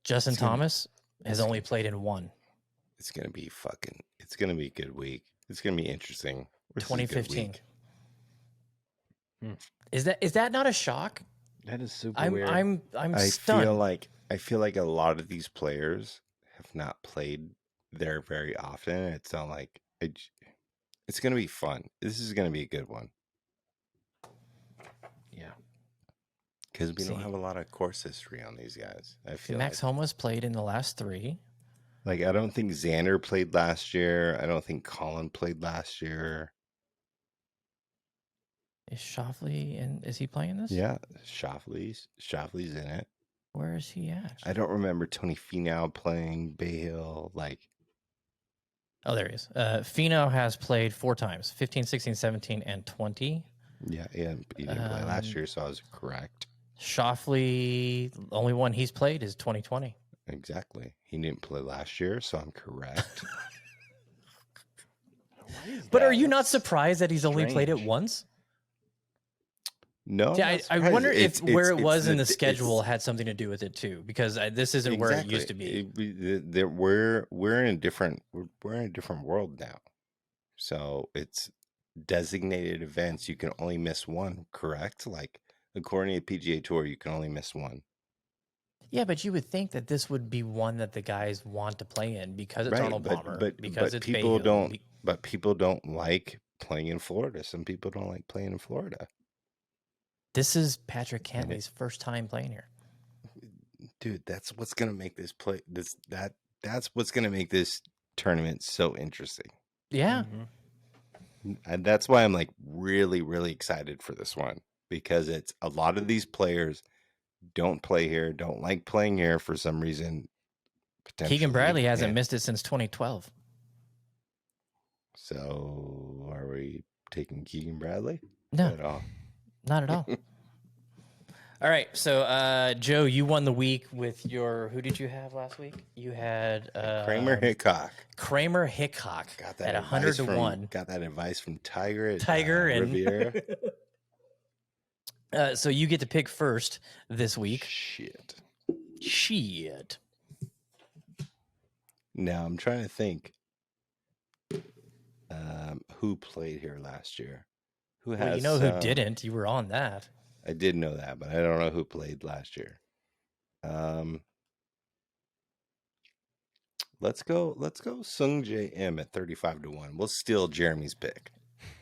Justin Thomas has only played in one. It's going to be a good week. It's going to be interesting. This is a good 2015. week. Is that not a shock? That is super weird. I'm I stunned. feel like a lot of these players have not played there very often. It's not like it's going to be fun. This is going to be a good one. Yeah. Because we don't have a lot of course history on these guys. I feel Max Homa's played in the last 3. like I don't think Xander played last year. I don't think Colin played last year. Is Shoffley and is he playing this? Yeah, Shoffley's in it. Where is he at? I don't remember Tony Finau playing Bay Hill. Oh, there he is. Finau has played 4 times, 15, 16, 17, and 20. Yeah, he didn't play last year, so I was correct. Shoffley, the only one he's played is 2020. Exactly. He didn't play last year, so I'm correct. But are you not surprised that he's only played it strange. once? No, Yeah, I'm not I surprised. wonder if where it was in the it's- schedule had something to do with it too, because this isn't where it used to be. We're in a different world now. So it's designated events. You can only miss one, correct? Like according to the PGA Tour, you can only miss one. Yeah, but you would think that this would be one that the guys want to play in because it's Arnold Palmer, because it's people Bay Hill. don't. But people don't like playing in Florida. Some people don't like playing in Florida. This is Patrick Cantlay's first time playing here. Dude, that's what's gonna make this play. That's what's gonna make this tournament so interesting. Yeah. And that's why I'm like really, really excited for this one, because it's a lot of these players don't play here, don't like playing here for some reason. Keegan Bradley hasn't And missed it since 2012. So are we taking Keegan Bradley? No, At all? not at all. All right, so Joe, you won the week with your. Who did you have last week? You had Kramer Hickok. Kramer Hickok Got that at 100 to advice 1. Got that advice from Tiger. At, Tiger and Riviera. So you get to pick first this week. Shit. Shit. Now I'm trying to think. Who played here last year? Who has? Well, you know who didn't. You were on that. I did know that, but I don't know who played last year. Let's go Sung J M at 35 to 1. We'll steal Jeremy's pick.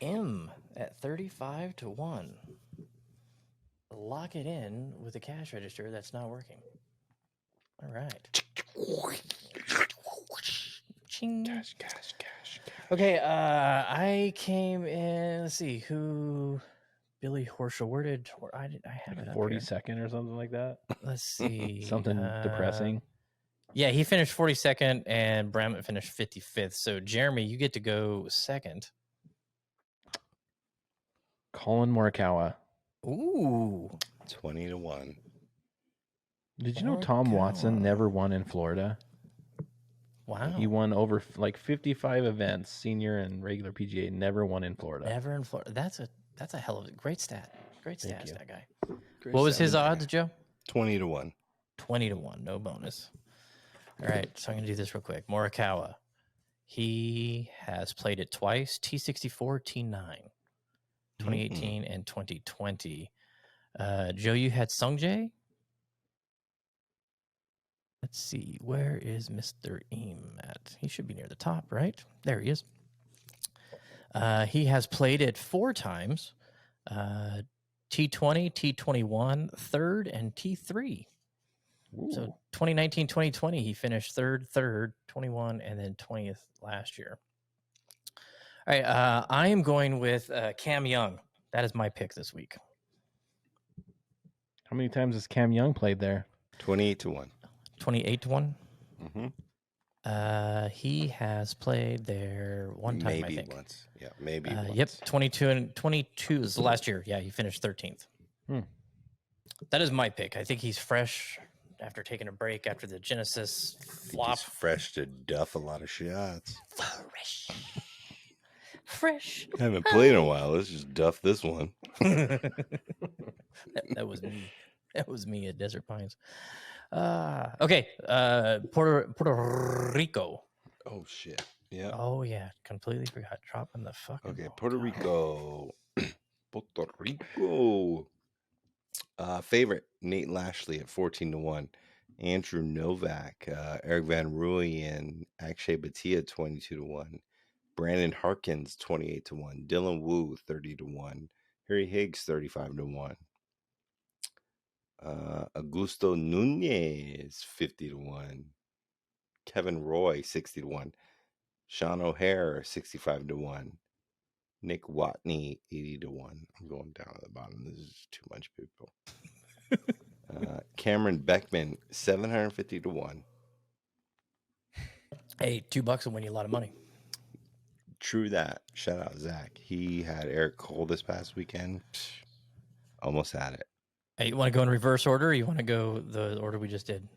M at 35 to 1. Lock it in with a cash register that's not working. All right. Ching. Cash. Okay, I came in. Let's see who. Billy Horschel. Where did I have it? Up 42nd or something like that. Let's see. Something depressing. Yeah, he finished 42nd, and Bramlett finished 55th. So Jeremy, you get to go second. Colin Morikawa. Ooh. 20 to 1. Did you know Tom Watson never won in Florida? Wow. He won over like 55 events, senior and regular PGA. Never won in Florida. Never in Florida. That's a hell of a great stat. Great Thank stats, you. that guy. Great What was stat. his odds, Joe? 20-1. 20-1, no bonus. All right, so I'm going to do this real quick. Morikawa, he has played it twice, T64, T9, 2018 and 2020. Joe, you had Sungjae? Let's see, where is Mr. Eam at? He should be near the top, right? There he is. He has played it 4 times, T20, T21, third, and T3. Ooh. So 2019, 2020, he finished third, 21, and then 20th last year. All right, I am going with Cam Young. That is my pick this week. How many times has Cam Young played there? 28-1. 28-1. Mm-hmm. He has played there one time, Maybe I think. once. Yeah, maybe once. Yep, 22 and 22 is the last year. Yeah, he finished 13th. That is my pick. I think he's fresh after taking a break after the Genesis flop. He's fresh to duff a lot of shots. Fresh. I haven't played in a while. Let's just duff this one. that was me. That was me at Desert Pines. Okay. Puerto Rico. Oh, shit. Yeah. Oh, yeah. Completely forgot. Dropping the fucking Okay, ball. Puerto Rico. Puerto Rico. Favorite, Nate Lashley at 14-1. Andrew Novak, Eric Van Rooyen, Akshay Bhatia 22-1. Brandon Harkins 28-1. Dylan Wu 30-1. Harry Higgs 35-1. Augusto Nunez 50-1. Kevin Roy 60-1. Sean O'Hare 65-1. Nick Watney 80-1. I'm going down at the bottom. This is too much people. Cameron Beckman 750-1. Hey, $2 will win you a lot of money. True that. Shout out Zach. He had Eric Cole this past weekend. Almost had it. Hey, you want to go in reverse order, or you want to go the order we just did?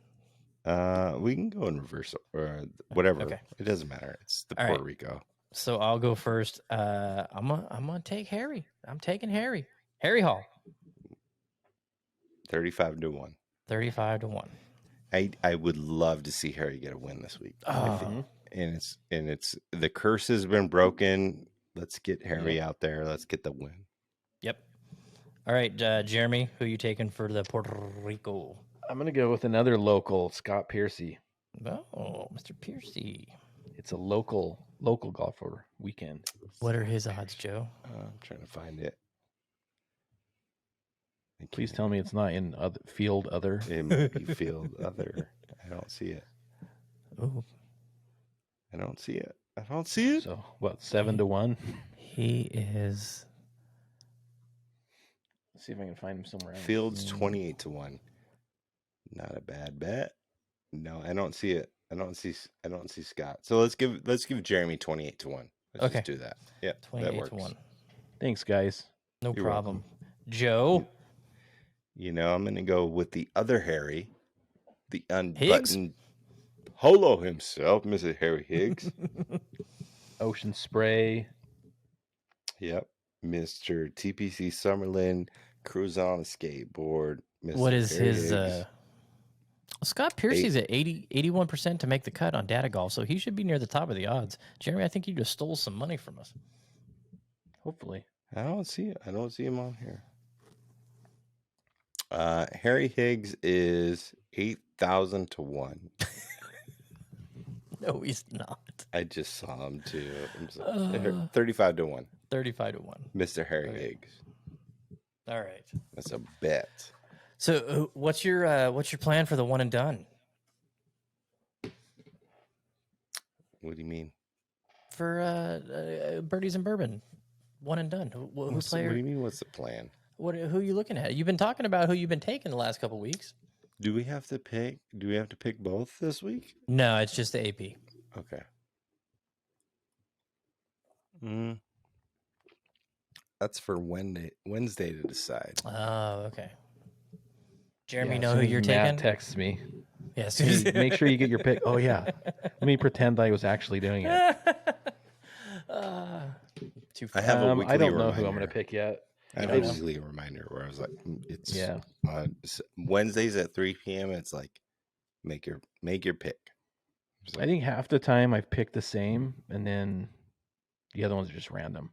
We can go in reverse or whatever. Okay. It doesn't matter. It's the All Puerto right. Rico. So I'll go first. I'm gonna take Harry. I'm taking Harry. Harry Hall. 35-1. 35-1. I would love to see Harry get a win this week. Oh. And it's the curse has been broken. Let's get Harry out there. Let's get the win. Yep. All right, Jeremy, who you taking for the Puerto Rico? I'm going to go with another local, Scott Piercy. Oh, Mr. Piercy. It's a local golfer weekend. What are his odds, Joe? I'm trying to find it. Please tell me it's not in field other. It might be field other. I don't see it. Ooh. I don't see it. I don't see it. So what? 7-1. He is. Let's see if I can find him somewhere else. Fields 28-1. Not a bad bet. No, I don't see it. I don't see Scott. So let's give Jeremy 28-1. Let's just do that. Yeah, 28-1. Thanks, guys. No You're problem. welcome. Joe. You know, I'm gonna go with the other Harry, the unbuttoned Holo himself, Mr. Harry Higgs. Ocean Spray. Yep, Mr. TPC Summerlin, cruise on a skateboard. Mr. What is Harry his? Higgs. Scott Piercy's at 81% to make the cut on Data Golf, so he should be near the top of the odds. Jeremy, I think you just stole some money from us. Hopefully. I don't see it. I don't see him on here. Harry Higgs is 8,000-1. No, he's not. I just saw him too. 35-1. 35-1. Mr. Harry Higgs. All right. That's a bet. So, what's your plan for the one and done? What do you mean? For Birdies and Bourbon, one and done. Who player? What do you mean? What's the plan? Who are you looking at? You've been talking about who you've been taking the last couple of weeks. Do we have to pick? Do we have to pick both this week? No, it's just the AP. Okay. That's for Wednesday to decide. Oh, okay. Jeremy, Yeah, know as who soon you're as taking? Matt texts me. Yes. Hey, make sure you get your pick. Oh yeah. Let me pretend I was actually doing it. Too I funny. have a weekly I don't know reminder. who I'm going to pick yet. I have don't a know. weekly reminder where I was like, it's Yeah. Wednesdays at 3 p.m. It's like, make your pick. I think half the time I've picked the same, and then the other ones are just random.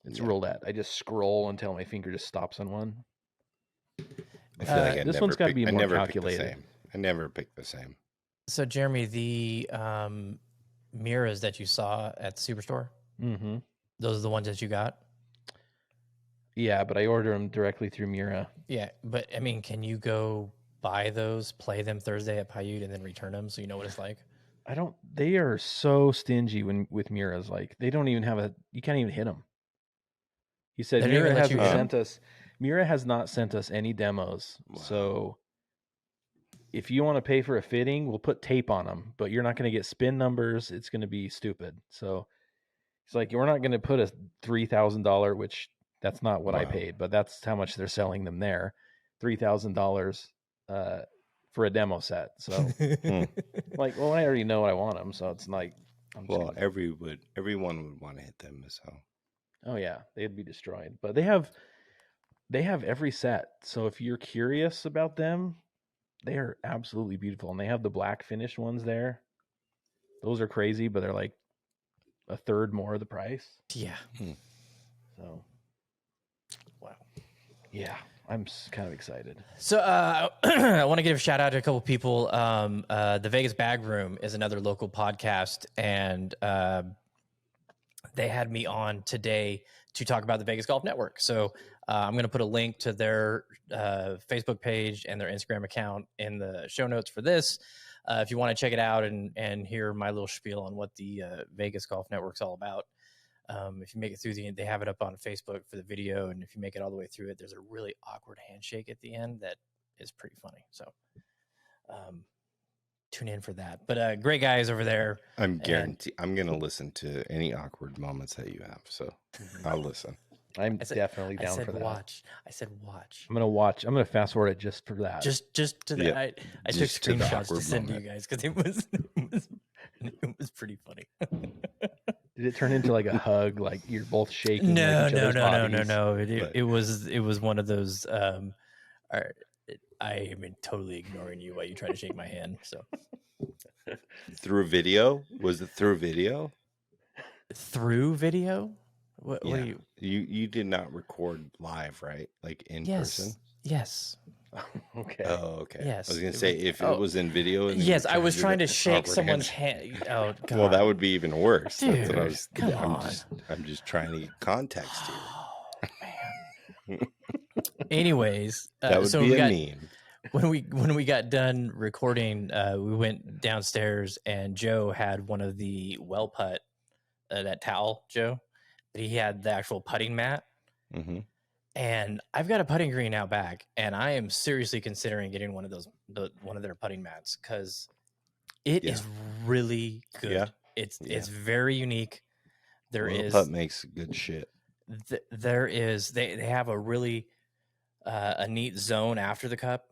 It's roulette. I just scroll until my finger just stops on one. I feel like this one's got to be more calculated. I never pick the same. So, Jeremy, the mirrors that you saw at the Superstore, those are the ones that you got? Yeah, but I order them directly through Mira. Yeah, but I mean, can you go buy those, play them Thursday at Paiute, and then return them so you know what it's like? They are so stingy with Miras. Like, they don't even have you can't even hit them. He said They don't even Mira let you hasn't hit 'em? sent us. Mira has not sent us any demos. Wow. So if you want to pay for a fitting, we'll put tape on them, but you're not going to get spin numbers. It's going to be stupid. So it's like, we're not going to put a $3,000, which that's not what I paid, but that's how much they're selling them there. $3,000 for a demo set. So like, well, I already know what I want them. So it's like, everyone would want to hit them. So, oh yeah, they'd be destroyed, but they have every set. So if you're curious about them, they are absolutely beautiful. And they have the black finished ones there. Those are crazy, but they're like a third more of the price. Yeah. So, wow. Yeah, I'm kind of excited. So I want to give a shout out to a couple people. The Vegas Bag Room is another local podcast, and they had me on today to talk about the Vegas Golf Network. So I'm going to put a link to their Facebook page and their Instagram account in the show notes for this. If you want to check it out and hear my little spiel on what the Vegas Golf Network's all about. If you make it through they have it up on Facebook for the video. And if you make it all the way through it, there's a really awkward handshake at the end that is pretty funny. So tune in for that. But great guys over there. I'm guaranteed I'm going to listen to any awkward moments that you have. So I'll listen. I'm definitely down for that. I said watch. I'm going to fast forward it just for that. Just to that. Yep. I took Just to the screenshots to awkward send to moment. you guys because it was pretty funny. Did it turn into like a hug, like you're both shaking? No. Bodies? It was one of those. I am totally ignoring you while you try to shake my hand. So Through video? Was it through video? through video? What Yeah. are You did not record live, right? Like in person? Yes. Okay. Oh, okay. Yes. I was going to say, if it was in video. And Yes, I was do trying that to shake awkward someone's handshake. hand. Oh, God. Well, that would be even worse. Dude, That's what I was. come on. I'm just trying to get context here. Oh, man. Anyways, That would so be we a got, meme. when we got done recording, we went downstairs and Joe had one of the well putt, that towel, Joe, but he had the actual putting mat. Mm-hmm. And I've got a putting green out back, and I am seriously considering getting one of their putting mats because it is really good. Yeah. It's very unique. Putt makes good shit. They have a really a neat zone after the cup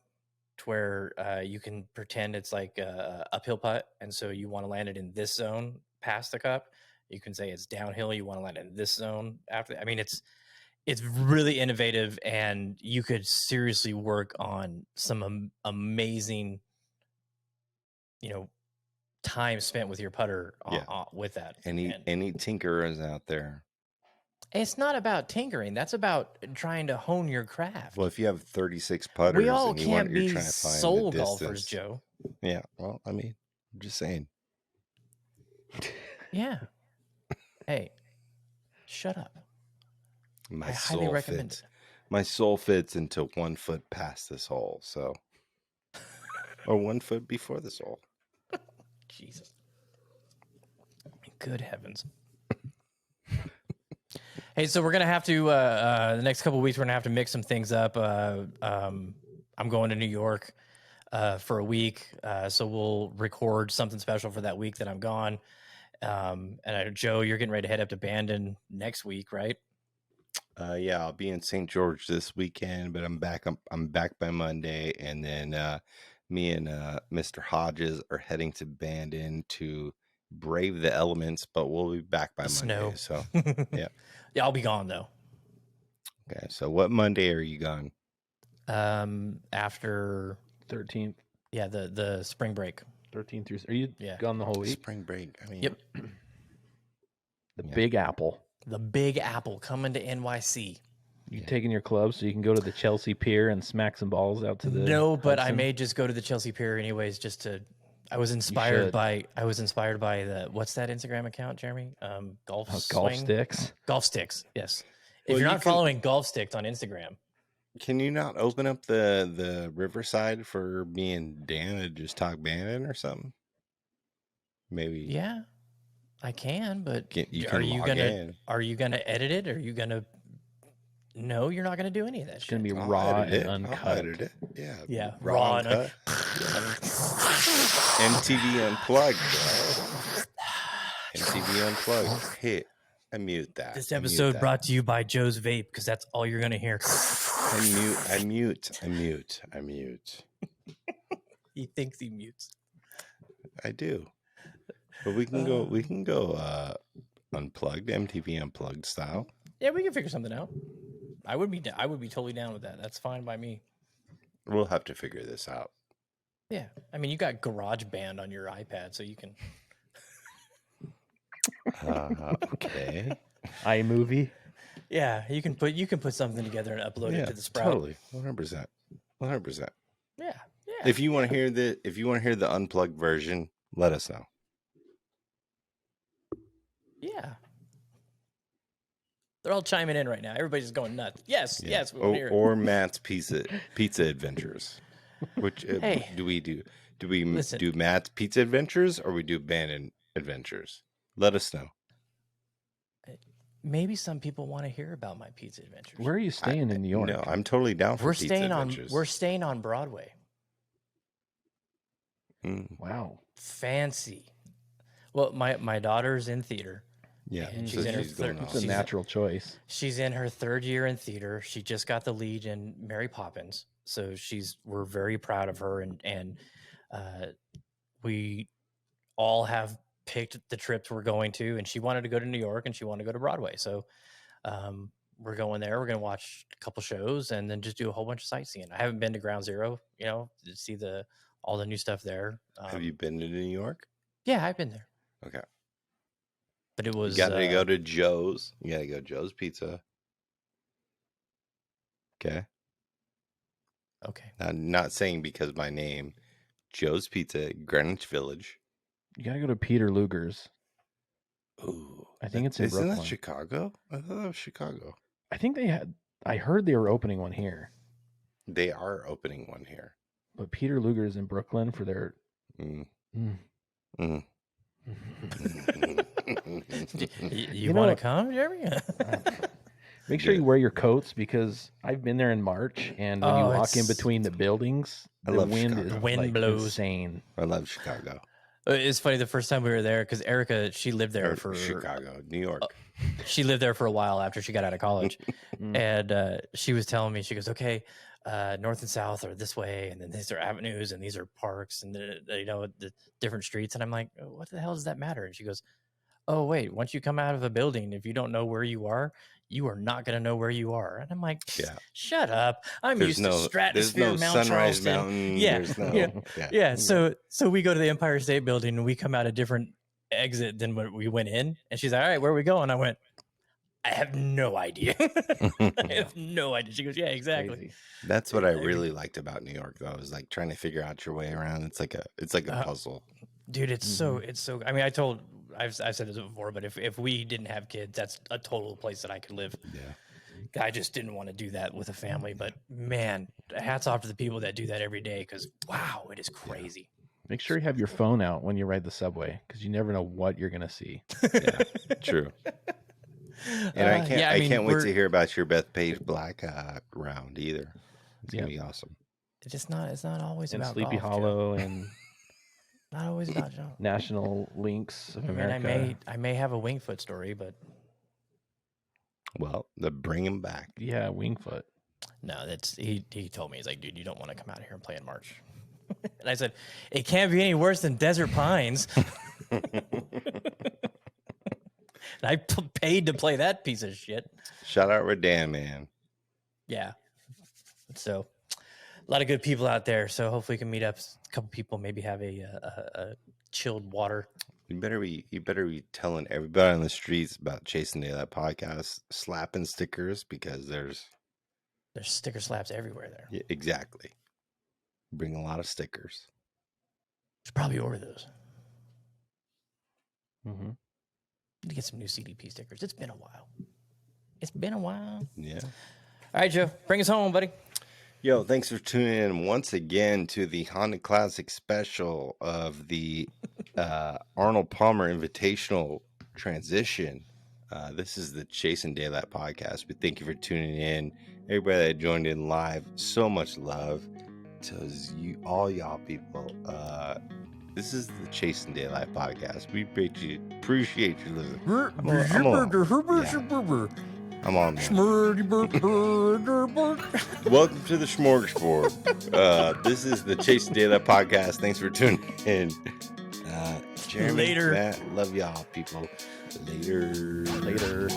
to where you can pretend it's like a uphill putt, and so you want to land it in this zone past the cup. You can say it's downhill. You want to land it in this zone after. I mean, it's really innovative, and you could seriously work on some amazing, time spent with your putter with that. Any tinkerers out there? It's not about tinkering. That's about trying to hone your craft. Well, if you have 36 putters, We all and can't you're be trying to find soul the golfers, distance. Joe. Yeah. Well, I mean, I'm just saying. Yeah. Hey, shut up. My I highly soul recommend fits. My soul fits into 1 foot past this hole, so or 1 foot before this hole. Jesus. Good heavens. Hey, so we're gonna have to the next couple of weeks. We're gonna have to mix some things up. I'm going to New York for a week, so we'll record something special for that week that I'm gone. And Joe, you're getting ready to head up to Bandon next week, right? Yeah, I'll be in St. George this weekend, but I'm back by Monday, and then me and Mr. Hodges are heading to Bandon to brave the elements, but we'll be back by Monday. Snow. So yeah. Yeah, I'll be gone though. Okay. So what Monday are you gone? After 13th. Yeah, the spring break. 13th through. Are you Yeah. gone the whole week? Spring break. I mean, Yep. The Big Apple. The Big Apple coming to NYC. You taking your club so you can go to the Chelsea Pier and smack some balls out to the. No, but I Hudson? may just go to the Chelsea Pier anyways, just to. I was inspired by the what's that Instagram account, Jeremy? Golf golf swing? sticks. Golf sticks. Yes. Well, If you're you not can- following Golf Sticks on Instagram, can you not open up the Riverside for me and Dan to just talk Bandon or something? Maybe. yeah, I can. But You are can you log gonna in. are you gonna edit it? Are you gonna? No, you're not gonna do any of that It's shit. going to be I'll raw edit it. and I'll uncut. edit it. Yeah. Yeah, Raw and and cut. MTV Unplugged, bro. MTV Unplugged. Hey, I mute that. This I mute episode that. brought to you by Joe's Vape because that's all you're gonna hear. I mute. He thinks he mutes. I do. But we can go unplugged, MTV Unplugged style. Yeah, we can figure something out. I would be totally down with that. That's fine by me. We'll have to figure this out. Yeah, I mean, you got GarageBand on your iPad, so you can. Okay. iMovie. Yeah, you can put something together and upload it to the Sprout. Totally. 100%. 100%. Yeah, yeah. If you want to hear the unplugged version, let us know. Yeah. They're all chiming in right now. Everybody's going nuts. Yes, yes, we want to hear it. Or Matt's pizza adventures. Which Hey. do we do? Do we Listen. do Matt's pizza adventures or we do Bandon adventures? Let us know. Maybe some people want to hear about my pizza adventures. Where are you staying in New York? No, I'm totally down for We're pizza staying adventures. we're staying on Broadway. Wow. Fancy. Well, my daughter's in theater. Yeah, And so she's in her she's going third- It's a off. natural choice. She's in her third year in theater. She just got the lead in Mary Poppins, so we're very proud of her, and we all have picked the trips we're going to, and she wanted to go to New York and she wanted to go to Broadway, so we're going there. We're going to watch a couple shows and then just do a whole bunch of sightseeing. I haven't been to Ground Zero, to see all the new stuff there. Have you been to New York? Yeah, I've been there, Okay. but it was You got to go to Joe's. You got to go Joe's Pizza. Okay. okay. I'm not saying because my name, Joe's Pizza, Greenwich Village. You got to go to Peter Luger's. Ooh, I think it's in isn't Brooklyn. that Chicago? I thought that was Chicago. I think I heard they were opening one here, They are opening one here. but Peter Luger's in Brooklyn for their. Mm. Mm. Mm. You You know want to what? come, Jeremy? Make sure you wear your coats because I've been there in March, and when you walk in between the buildings, I the love wind Chicago. is The wind like, blows. insane. I love Chicago. It's funny. The first time we were there, because Erica, she lived there Or for Chicago, New York. She lived there for a while after she got out of college, Mm. and she was telling me, she goes, "Okay, north and south are this way, and then these are avenues, and these are parks, and the different streets." And I'm like, "What the hell does that matter?" And she goes, "Oh wait, once you come out of a building, if you don't know where you are not going to know where you are." And I'm like, Yeah. "Shut up! I'm There's used to there's Stratosphere, no Mount Sunrise Charleston." Mountain. Yeah, There's no, yeah. yeah. Yeah, so we go to the Empire State Building and we come out a different exit than what we went in. And she's like, "All right, where are we going?" I went, "I have no idea." I have no idea. She goes, "Yeah, exactly." Crazy. That's what I really liked about New York, though. Is like trying to figure out your way around. It's like a puzzle. Dude, it's so I mean, I've said this before, but if we didn't have kids, that's a total place that I could live. Yeah. I just didn't want to do that with a family, but man, hats off to the people that do that every day, because wow, it is crazy. Make sure you have your phone out when you ride the subway because you never know what you're gonna see. Yeah. True. And I can't wait we're- to hear about your Bethpage Black round either. It's gonna Yep. be awesome. It's not always And about Sleepy golf, Joe. Hollow and Not always about Joe. National Links of I mean, America. I may have a Wingfoot story, but Well, bring him back. Yeah, Wingfoot. no, he told me, he's like, "Dude, you don't want to come out here and play in March." And I said, it can't be any worse than Desert Pines. And I paid to play that piece of shit. Shout out Redan, man. Yeah. So a lot of good people out there. So hopefully we can meet up a couple people, maybe have a chilled water. You better be telling everybody on the streets about Chasing Daylight podcast, slapping stickers, because there's sticker slaps everywhere there. Yeah, exactly. Bring a lot of stickers. Should probably order those. Mm-hmm. Need to get some new CDP stickers. It's been a while. Yeah. All right, Joe, bring us home, buddy. Yo, thanks for tuning in once again to the Honda Classic special of the Arnold Palmer Invitational transition. This is the Chasing Daylight podcast. But thank you for tuning in. Everybody that joined in live, so much love to all y'all people. This is the Chasing Daylight podcast. We appreciate you listening. I'm on there. Welcome to the smorgasbord. This is the Chasing Daylight podcast. Thanks for tuning in. Jeremy, Later. Matt, love y'all, people. Later.